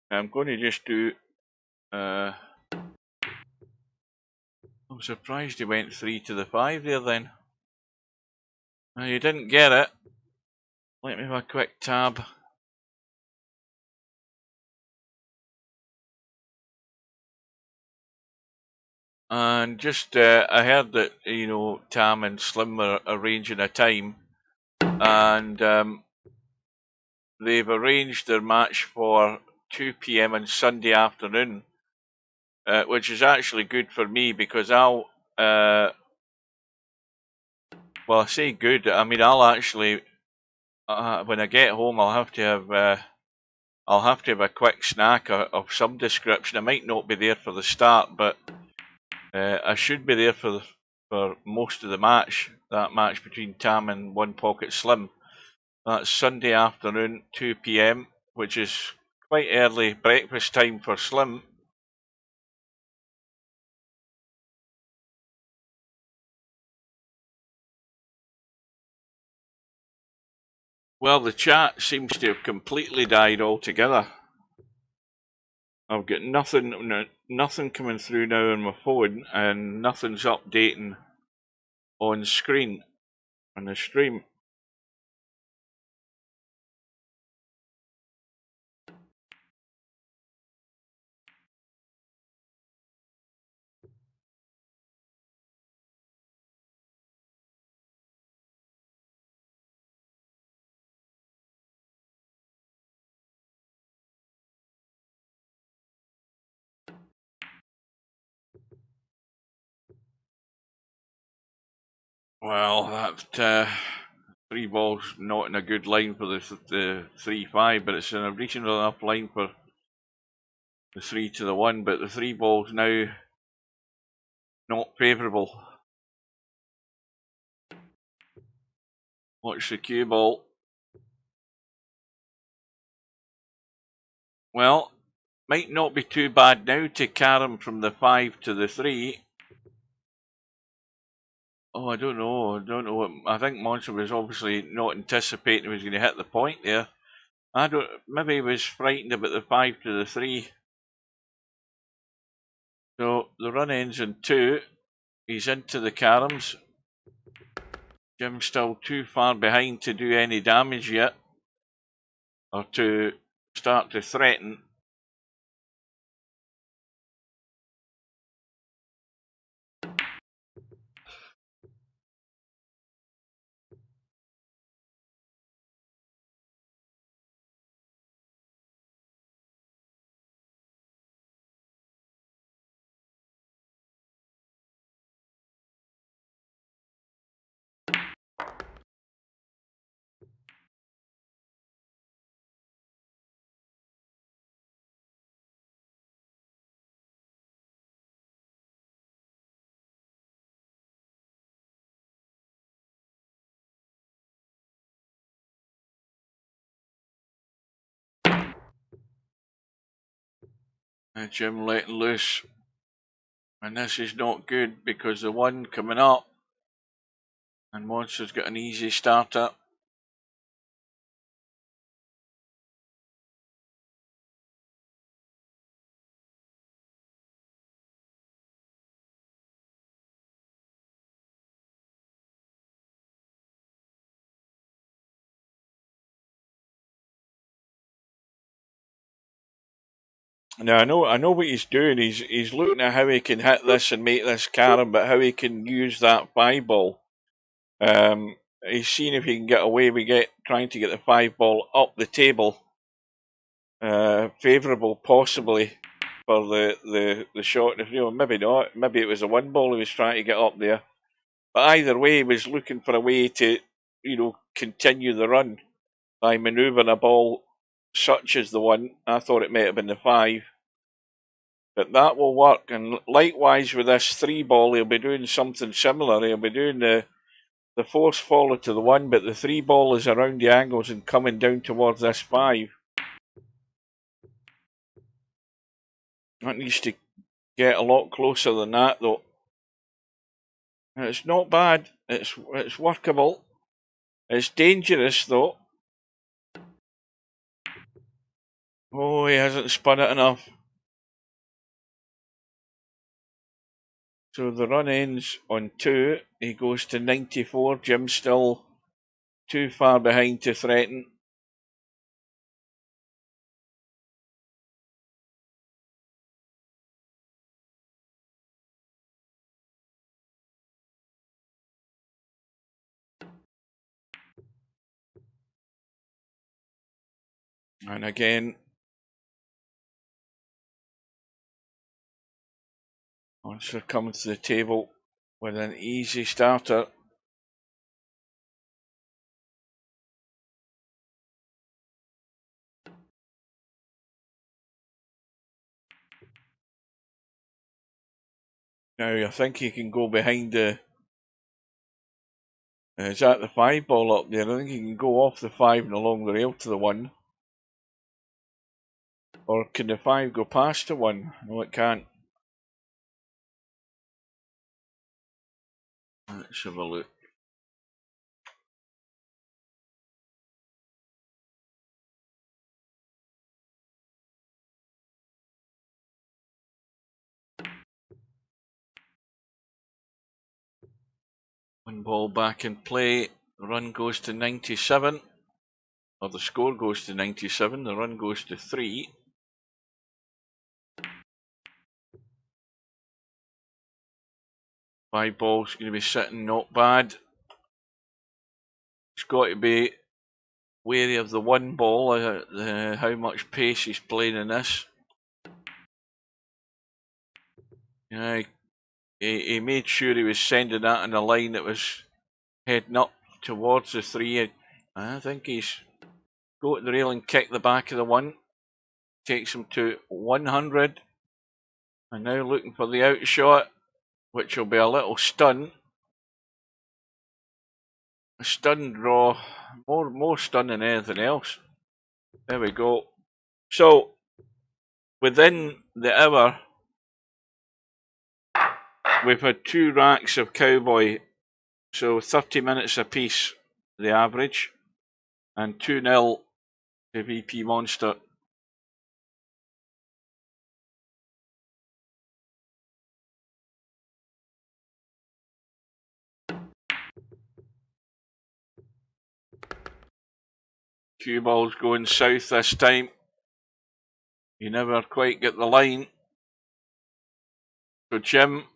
I'm going to just do. I'm surprised he went 3 to the 5 there then. You didn't get it. Let me have a quick tab. And just, I heard that, you know, Tam and Slim were arranging a time, and they've arranged their match for 2 PM on Sunday afternoon, which is actually good for me because I'll, well, I say good, I mean, I'll actually, when I get home, I'll have to have a quick snack of some description. I might not be there for the start, but I should be there for most of the match. That match between Tam and One Pocket Slim. That's Sunday afternoon, 2 PM, which is quite early breakfast time for Slim. Well, the chat seems to have completely died altogether. I've got nothing coming through now on my phone, and nothing's updating on screen on the stream. Well, that 3 balls not in a good line for the 3-5, but it's in a reasonable enough line for the 3 to the 1. But the 3 balls now not favourable. Watch the cue ball. Well, might not be too bad now to carom from the 5 to the 3. Oh, I don't know. I think Monster was obviously not anticipating he was going to hit the point there. Maybe he was frightened about the 5 to the 3. So the run ends in 2. He's into the caroms. Jim's still too far behind to do any damage yet, or to start to threaten. And Jim letting loose. And this is not good because the 1 coming up, and Monster's got an easy starter. Now I know what he's doing. He's looking at how he can hit this and make this carom, but how he can use that 5 ball. He's seeing if he can get away with trying to get the 5 ball up the table. Favourable possibly for the shot. If maybe not. Maybe it was a 1 ball he was trying to get up there. But either way, he was looking for a way to, continue the run by manoeuvring a ball such as the one. I thought it might have been the 5. But that will work. And likewise with this 3 ball, he'll be doing something similar. He'll be doing the force follow to the 1, but the 3 ball is around the angles and coming down towards this 5. That needs to get a lot closer than that, though. It's not bad. It's workable. It's dangerous, though. Oh, he hasn't spun it enough. So the run ends on 2. He goes to 94. Jim's still too far behind to threaten. And again, Monster comes to the table with an easy starter. Now I think he can go behind the... is that the 5 ball up there? I think he can go off the 5 and along the rail to the 1. Or can the 5 go past the 1? No, it can't. Let's have a look. One ball back in play. The run goes to 97. Or the score goes to 97. The run goes to 3. Five balls going to be sitting not bad. He's got to be wary of the 1 ball, how much pace he's playing in this. Yeah, he made sure he was sending that in a line that was heading up towards the 3. I think he's go to the rail and kick the back of the 1. Takes him to 100. And now looking for the out shot, which will be a little stun. A stun draw, more stun than anything else. There we go. So, within the hour, we've had 2 racks of Cowboy, so 30 minutes apiece, the average, and 2-0 to VPMonster. Cue balls going south this time. You never quite get the line. So Jim,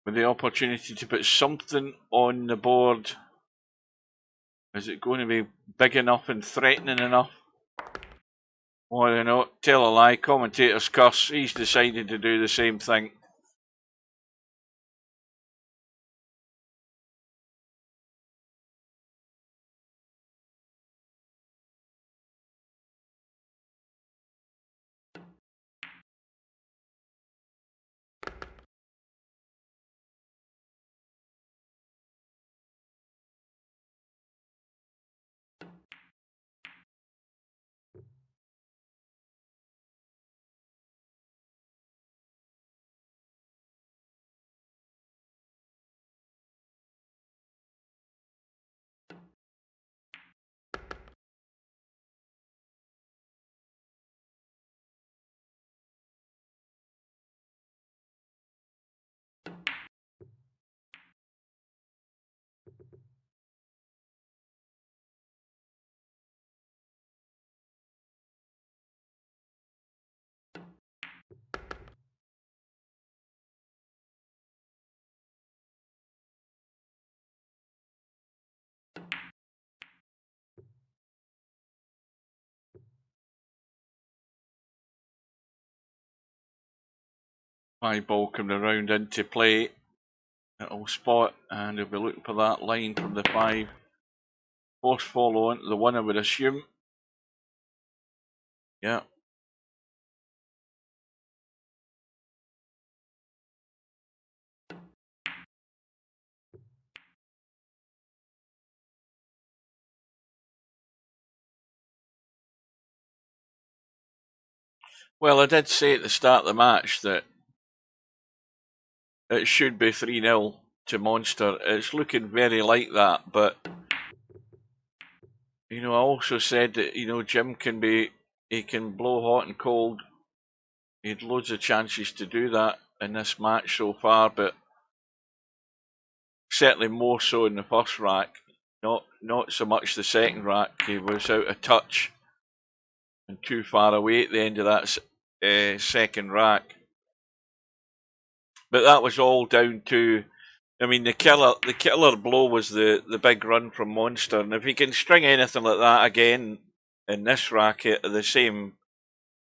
with the opportunity to put something on the board. Is it going to be big enough and threatening enough? Oh, I don't know. Tell a lie. Commentator's curse. He's decided to do the same thing. 5 ball coming around into play. It'll spot and he'll be looking for that line from the 5. Force follow into the 1, I would assume. Yeah. Well, I did say at the start of the match that it should be 3-0 to Monster. It's looking very like that, but you know, I also said that, you know, Jim he can blow hot and cold. He had loads of chances to do that in this match so far, but certainly more so in the first rack. Not so much the second rack. He was out of touch and too far away at the end of that second rack. But that was all down to, I mean, the killer blow was the big run from Monster, and if he can string anything like that again in this racket, the same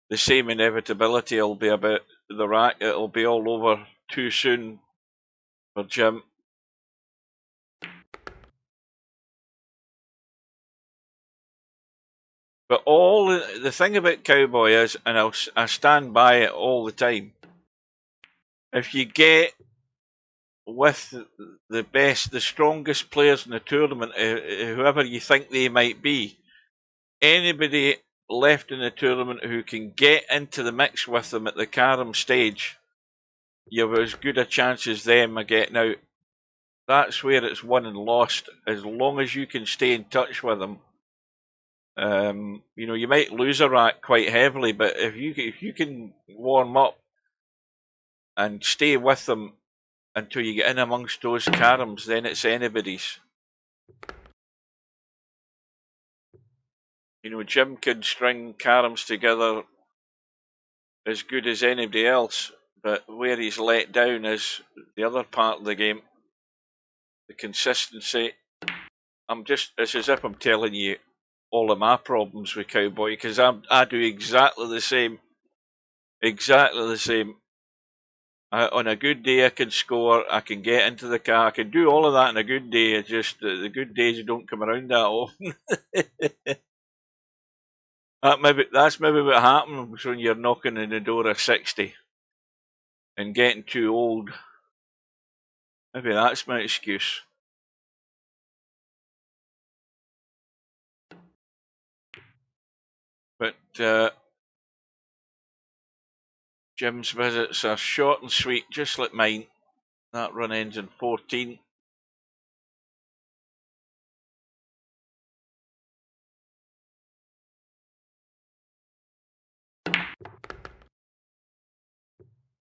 inevitability will be about the rack. It'll be all over too soon for Jim. But all the thing about Cowboy is, and I stand by it all the time, if you get with the best, the strongest players in the tournament, whoever you think they might be, anybody left in the tournament who can get into the mix with them at the carom stage, you have as good a chance as them of getting out. That's where it's won and lost. As long as you can stay in touch with them, you know, you might lose a rack quite heavily, but if you can warm up and stay with them until you get in amongst those caroms, then it's anybody's. You know, Jim can string caroms together as good as anybody else, but where he's let down is the other part of the game, the consistency. It's as if I'm telling you all of my problems with Cowboy, because I do exactly the same. On a good day I can score, I can get into the car, I can do all of that on a good day. It's just the good days don't come around that often. That's maybe what happens when you're knocking on the door of 60 and getting too old. Maybe that's my excuse. But Jim's visits are short and sweet, just like mine. That run ends in 14.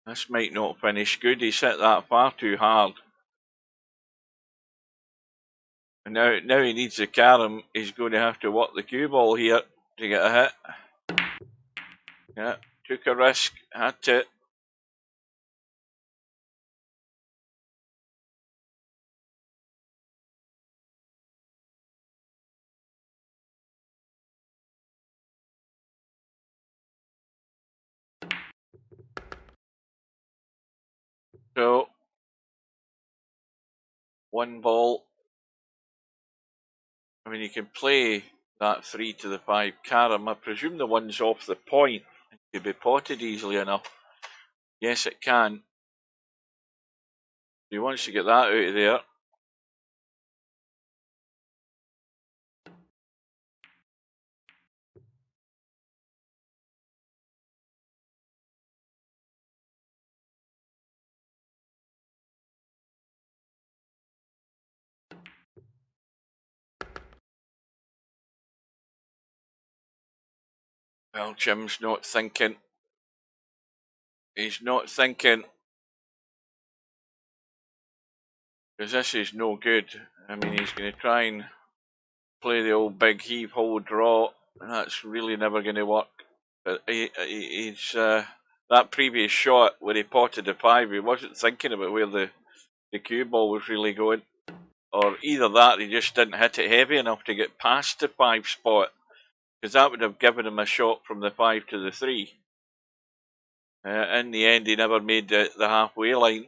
This might not finish good. He's hit that far too hard. And now he needs the carom. He's going to have to work the cue ball here to get a hit. Yeah, took a risk, had to. So, 1 ball. I mean, you can play that 3 to the 5 carom. I presume the 1's off the point. It could be potted easily enough. Yes, it can. He wants to get that out of there. Well, Jim's not thinking. He's not thinking. Because this is no good. I mean, he's going to try and play the old big heave-ho draw. That's really never going to work. But he's that previous shot where he potted the 5, he wasn't thinking about where the cue ball was really going. Or either that, he just didn't hit it heavy enough to get past the 5 spot. Because that would have given him a shot from the 5 to the 3. In the end, he never made the halfway line.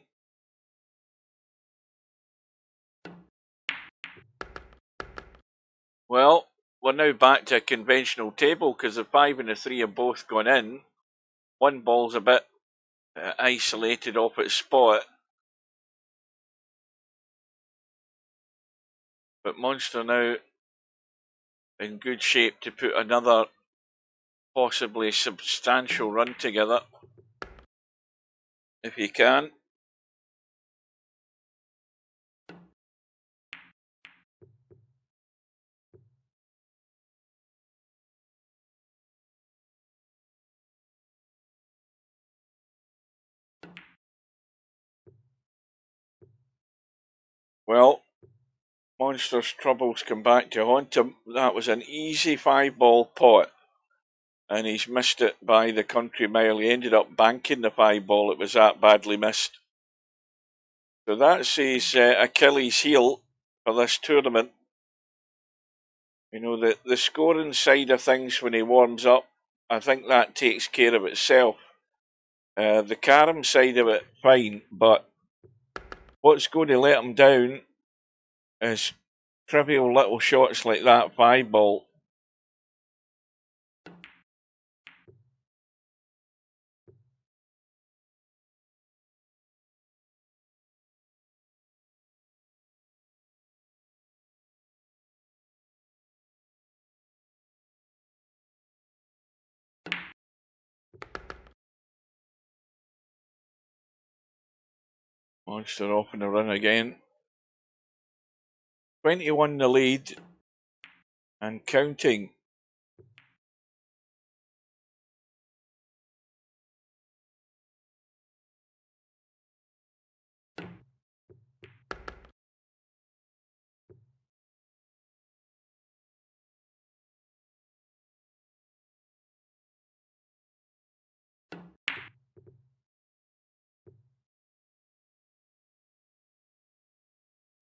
Well, we're now back to a conventional table because the 5 and the 3 have both gone in. One ball's a bit isolated off its spot. But Monster now in good shape to put another possibly substantial run together. If he can. Well, Monster's troubles come back to haunt him. That was an easy 5-ball pot. And he's missed it by the country mile. He ended up banking the 5-ball. It was that badly missed. So that's his Achilles heel for this tournament. You know, the scoring side of things when he warms up, I think that takes care of itself. The carom side of it, fine, but what's going to let him down is trivial little shots like that 5-ball. Monster off in the run again. 21 the lead and counting.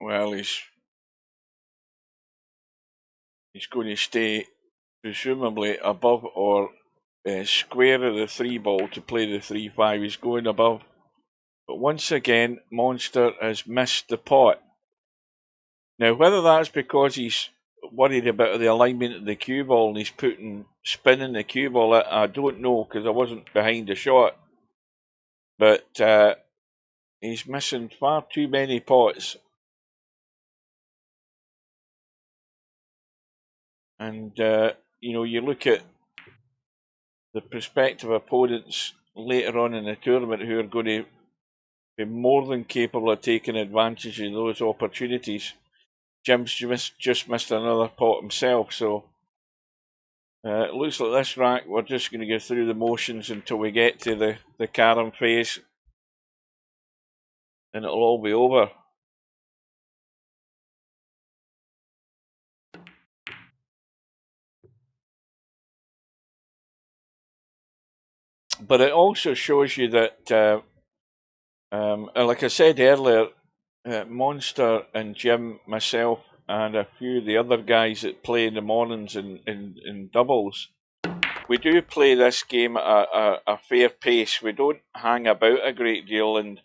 Well, he's going to stay presumably above or square of the 3-ball to play the 3-5. He's going above. But once again, Monster has missed the pot. Now, whether that's because he's worried about the alignment of the cue ball and he's spinning the cue ball, I don't know because I wasn't behind the shot. But he's missing far too many pots. And, you know, you look at the prospective opponents later on in the tournament who are going to be more than capable of taking advantage of those opportunities. Jim's just missed another pot himself, so it looks like this rack we're just going to go through the motions until we get to the carom phase, and it'll all be over. But it also shows you that, like I said earlier, Monster and Jim, myself, and a few of the other guys that play in the mornings in doubles, we do play this game at a fair pace. We don't hang about a great deal, and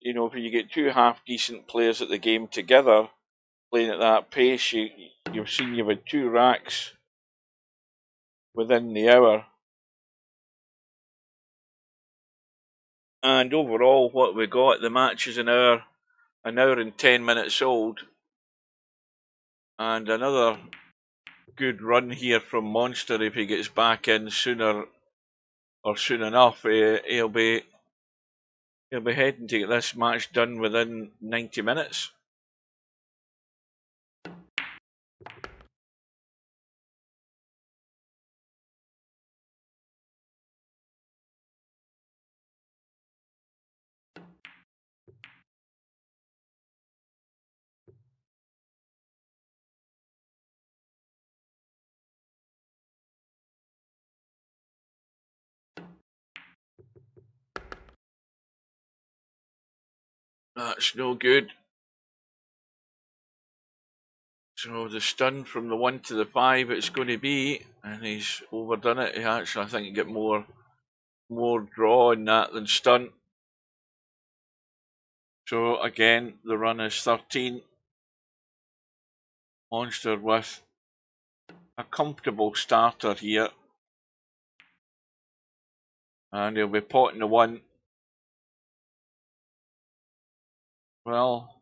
you know, if you get two half-decent players at the game together, playing at that pace, you've seen you've had 2 racks within the hour. And overall, what we got, the match is an hour and 10 minutes old. And another good run here from Monster. If he gets back in sooner or soon enough, he'll be heading to get this match done within 90 minutes. That's no good. So the stun from the 1 to the 5 it's going to be, and he's overdone it. He actually, I think, he got more more draw in that than stunt. So again, the run is 13. Monster with a comfortable starter here. And he'll be potting the one. Well,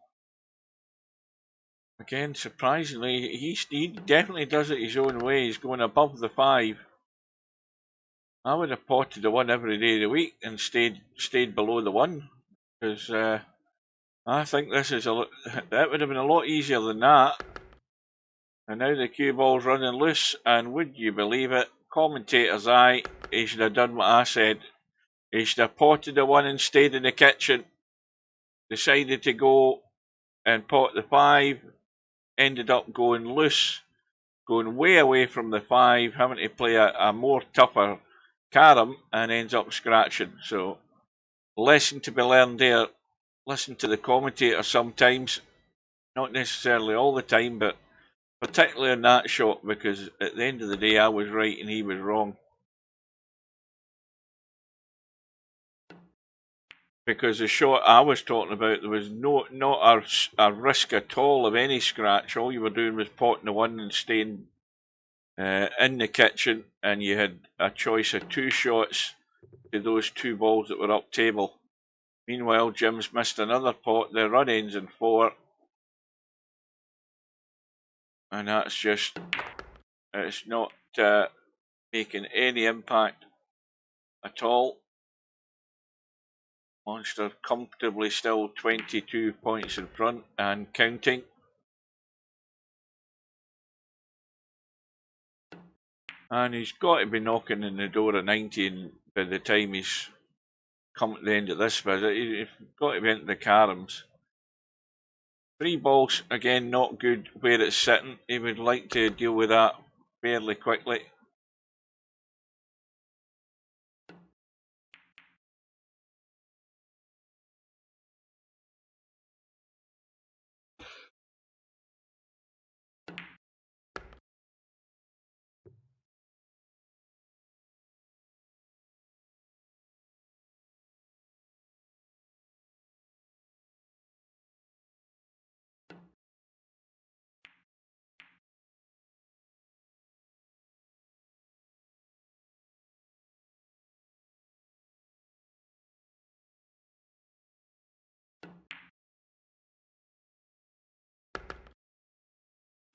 again, surprisingly, he definitely does it his own way. He's going above the 5. I would have potted the 1 every day of the week and stayed below the 1. Because I think this is that would have been a lot easier than that. And now the cue ball's running loose, and would you believe it? Commentator's eye, he should have done what I said. He should have potted the 1 and stayed in the kitchen. Decided to go and pot the 5, ended up going loose, going way away from the 5, having to play a more tougher carom, and ends up scratching. So, lesson to be learned there. Listen to the commentator sometimes, not necessarily all the time, but particularly in that shot, because at the end of the day I was right and he was wrong. Because the shot I was talking about, there was not a risk at all of any scratch. All you were doing was potting the 1 and staying in the kitchen, and you had a choice of 2 shots to those 2 balls that were up table. Meanwhile, Jim's missed another pot. The run ends in 4. And that's just, it's not making any impact at all. Monster comfortably still 22 points in front and counting. And he's got to be knocking on the door of 90 by the time he's come to the end of this visit. He's got to be into the caroms. 3 balls, again, not good where it's sitting. He would like to deal with that fairly quickly.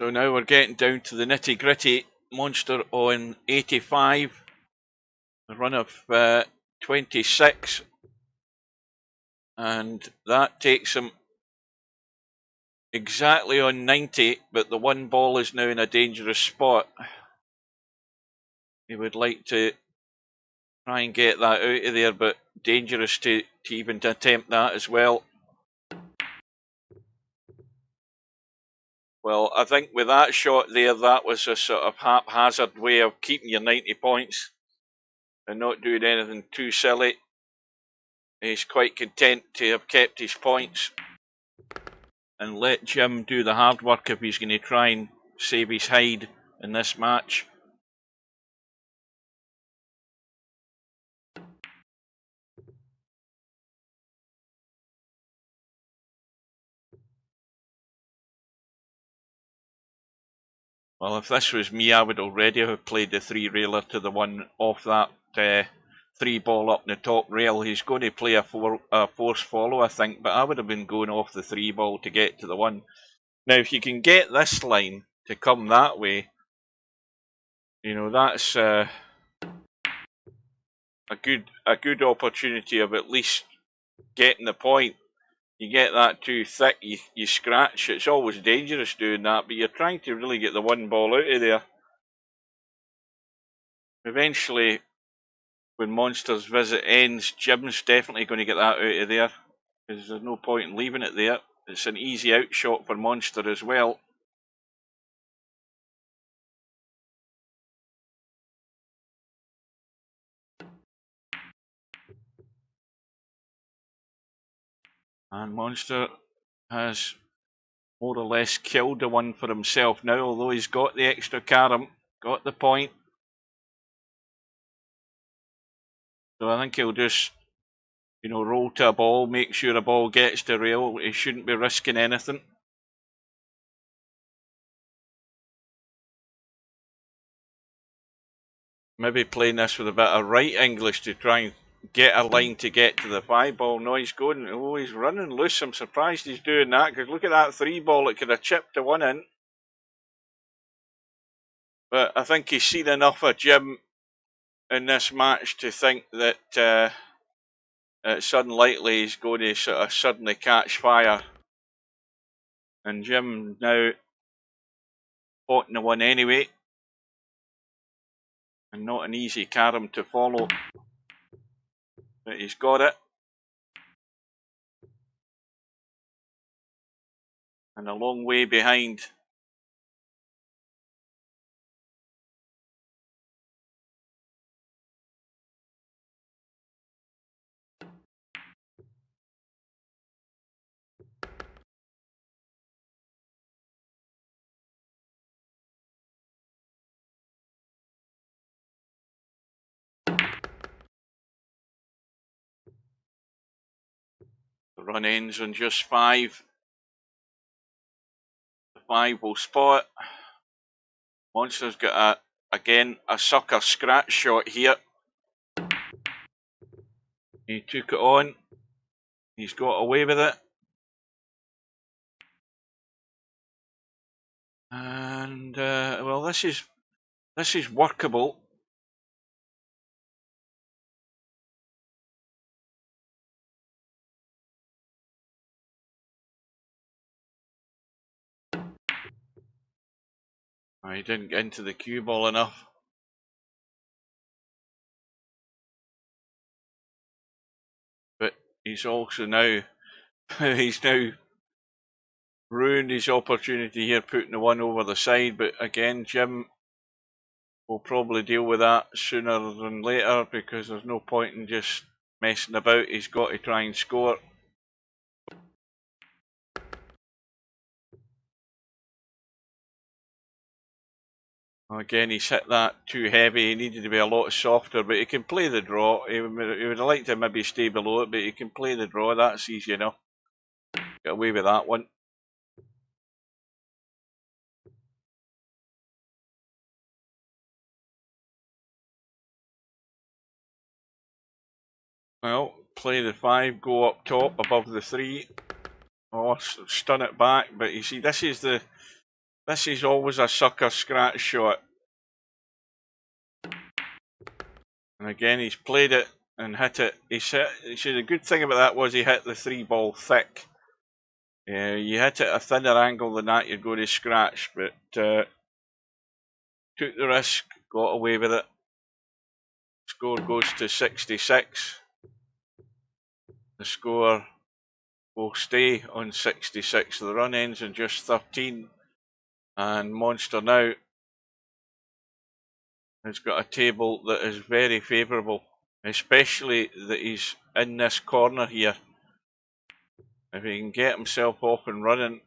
So now we're getting down to the nitty gritty. Monster on 85. A run of 26. And that takes him exactly on 90, but the 1 ball is now in a dangerous spot. He would like to try and get that out of there, but dangerous to even attempt that as well. Well, I think with that shot there, that was a sort of haphazard way of keeping your 90 points and not doing anything too silly. He's quite content to have kept his points and let Jim do the hard work if he's going to try and save his hide in this match. Well, if this was me, I would already have played the 3-railer to the 1 off that 3 ball up the top rail. He's going to play a force follow, I think, but I would have been going off the 3 ball to get to the 1. Now, if you can get this line to come that way, you know, that's a good opportunity of at least getting the point. You get that too thick, you scratch. It's always dangerous doing that, but you're trying to really get the 1 ball out of there. Eventually, when Monster's visit ends, Jim's definitely going to get that out of there, because there's no point in leaving it there. It's an easy out shot for Monster as well. And Monster has more or less killed the 1 for himself now, although he's got the extra carom, got the point. So I think he'll just, you know, roll to a ball, make sure a ball gets to rail. He shouldn't be risking anything. Maybe playing this with a bit of right English to try and get a line to get to the 5 ball. No, he's going, oh, he's running loose. I'm surprised he's doing that, because look at that 3 ball. It could have chipped the 1 in. But I think he's seen enough of Jim in this match to think that it's unlikely he's going to sort of suddenly catch fire. And Jim now potting the 1 anyway. And not an easy carom to follow. But he's got it. And a long way behind. The run ends on just 5. The 5 will spot. Monster's got again a sucker scratch shot here. He took it on. He's got away with it. And well, this is workable. He didn't get into the cue ball enough. But he's also now ruined his opportunity here, putting the 1 over the side. But again, Jim will probably deal with that sooner than later, because there's no point in just messing about. He's got to try and score. Again, he's hit that too heavy. He needed to be a lot softer, but he can play the draw. He would have liked to maybe stay below it, but he can play the draw. That's easy enough. Get away with that one. Well, play the 5, go up top above the 3. Oh, stun it back. But you see, this is always a sucker scratch shot. And again, he's played it and hit it. The good thing about that was he hit the 3 ball thick. You hit it a thinner angle than that, you're going to scratch. But took the risk, got away with it. Score goes to 66. The score will stay on 66. The run ends in just 13. And Monster now has got a table that is very favourable, especially that he's in this corner here. If he can get himself off and running,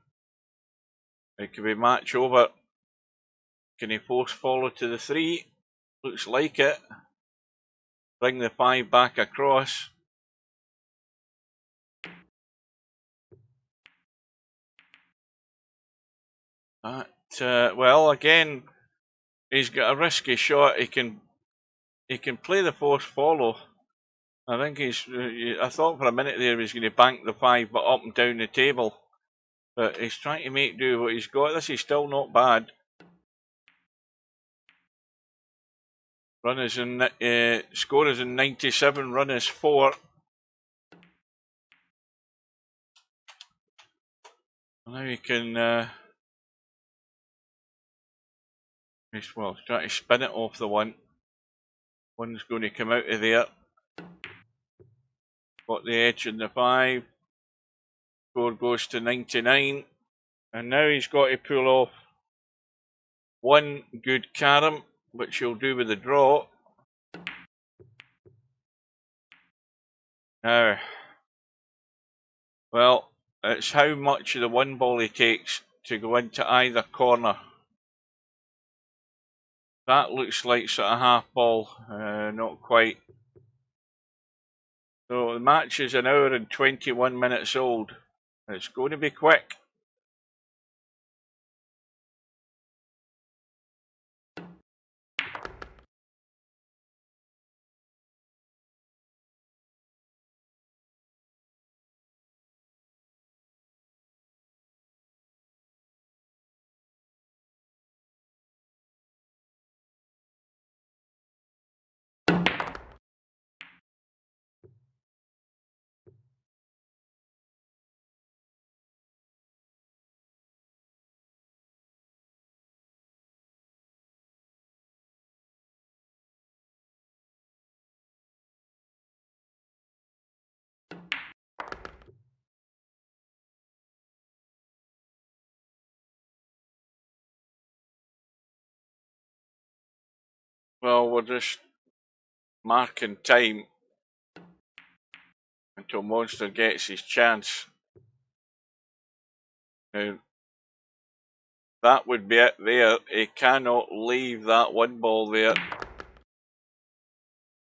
it could be match over. Can he force follow to the 3? Looks like it. Bring the 5 back across. Well, again, he's got a risky shot. He can play the force follow. I think I thought for a minute there he was going to bank the 5, but up and down the table. But he's trying to make do what he's got. This is still not bad. Run is in score is in 97. Run is 4. Now he can. He's trying to spin it off the 1. 1's going to come out of there. Got the edge in the 5. Score goes to 99. And now he's got to pull off 1 good carom, which he'll do with the draw. Now, well, it's how much of the 1 ball he takes to go into either corner. That looks like sort of half ball, not quite. So the match is 1 hour and 21 minutes old. It's going to be quick. Well, we're just marking time until Monster gets his chance. Now, that would be it there. He cannot leave that one ball there.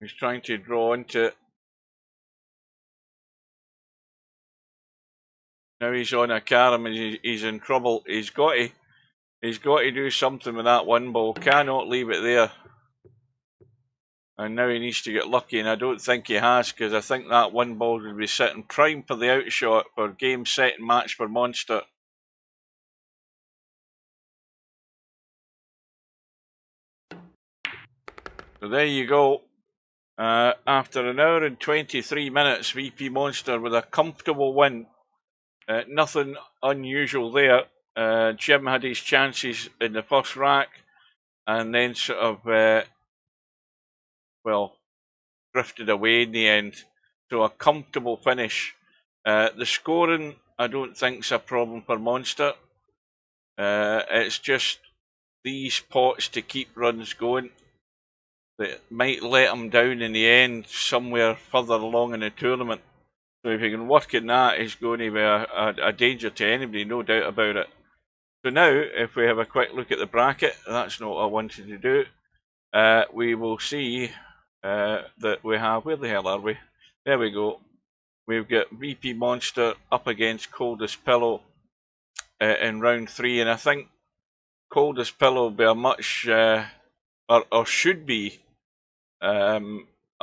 He's trying to draw into it. Now he's on a carom and he's in trouble. He's got to do something with that one ball. Cannot leave it there. And now he needs to get lucky, and I don't think he has, because I think that one ball would be sitting prime for the outshot for game, set and match for Monster. So there you go. After 1 hour and 23 minutes, VPMonster with a comfortable win. Nothing unusual there. Jim had his chances in the first rack, and then sort of, well, drifted away in the end. So a comfortable finish. The scoring, I don't think, is a problem for Monster. It's just these pots to keep runs going that might let him down in the end somewhere further along in the tournament. So if he can work in that, he's going to be a danger to anybody, no doubt about it. So now, if we have a quick look at the bracket, that's not what I wanted to do. We will see that we have, where the hell are we? There we go. We've got VPMonster up against Coldest Pillow in round 3, and I think Coldest Pillow will be a much, or should be, a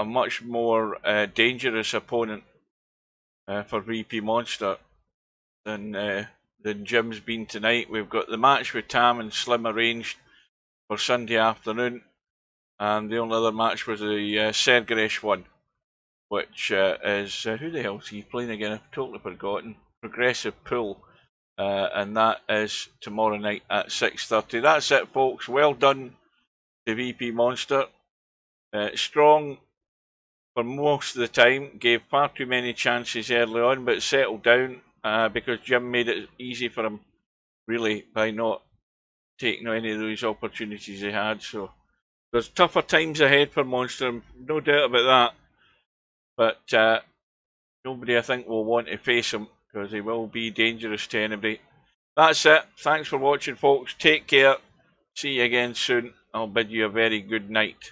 much more dangerous opponent for VPMonster than Jim's been tonight. We've got the match with Tam and Slim arranged for Sunday afternoon, and the only other match was the Sergeresh one, which is, who the hell is he playing again? I've totally forgotten. Progressive Pool, and that is tomorrow night at 6:30. That's it, folks. Well done to VPMonster. Strong for most of the time, gave far too many chances early on, but settled down because Jim made it easy for him, really, by not taking any of those opportunities he had. So there's tougher times ahead for Monster, no doubt about that. But nobody, I think, will want to face him because he will be dangerous to anybody. That's it. Thanks for watching, folks. Take care. See you again soon. I'll bid you a very good night.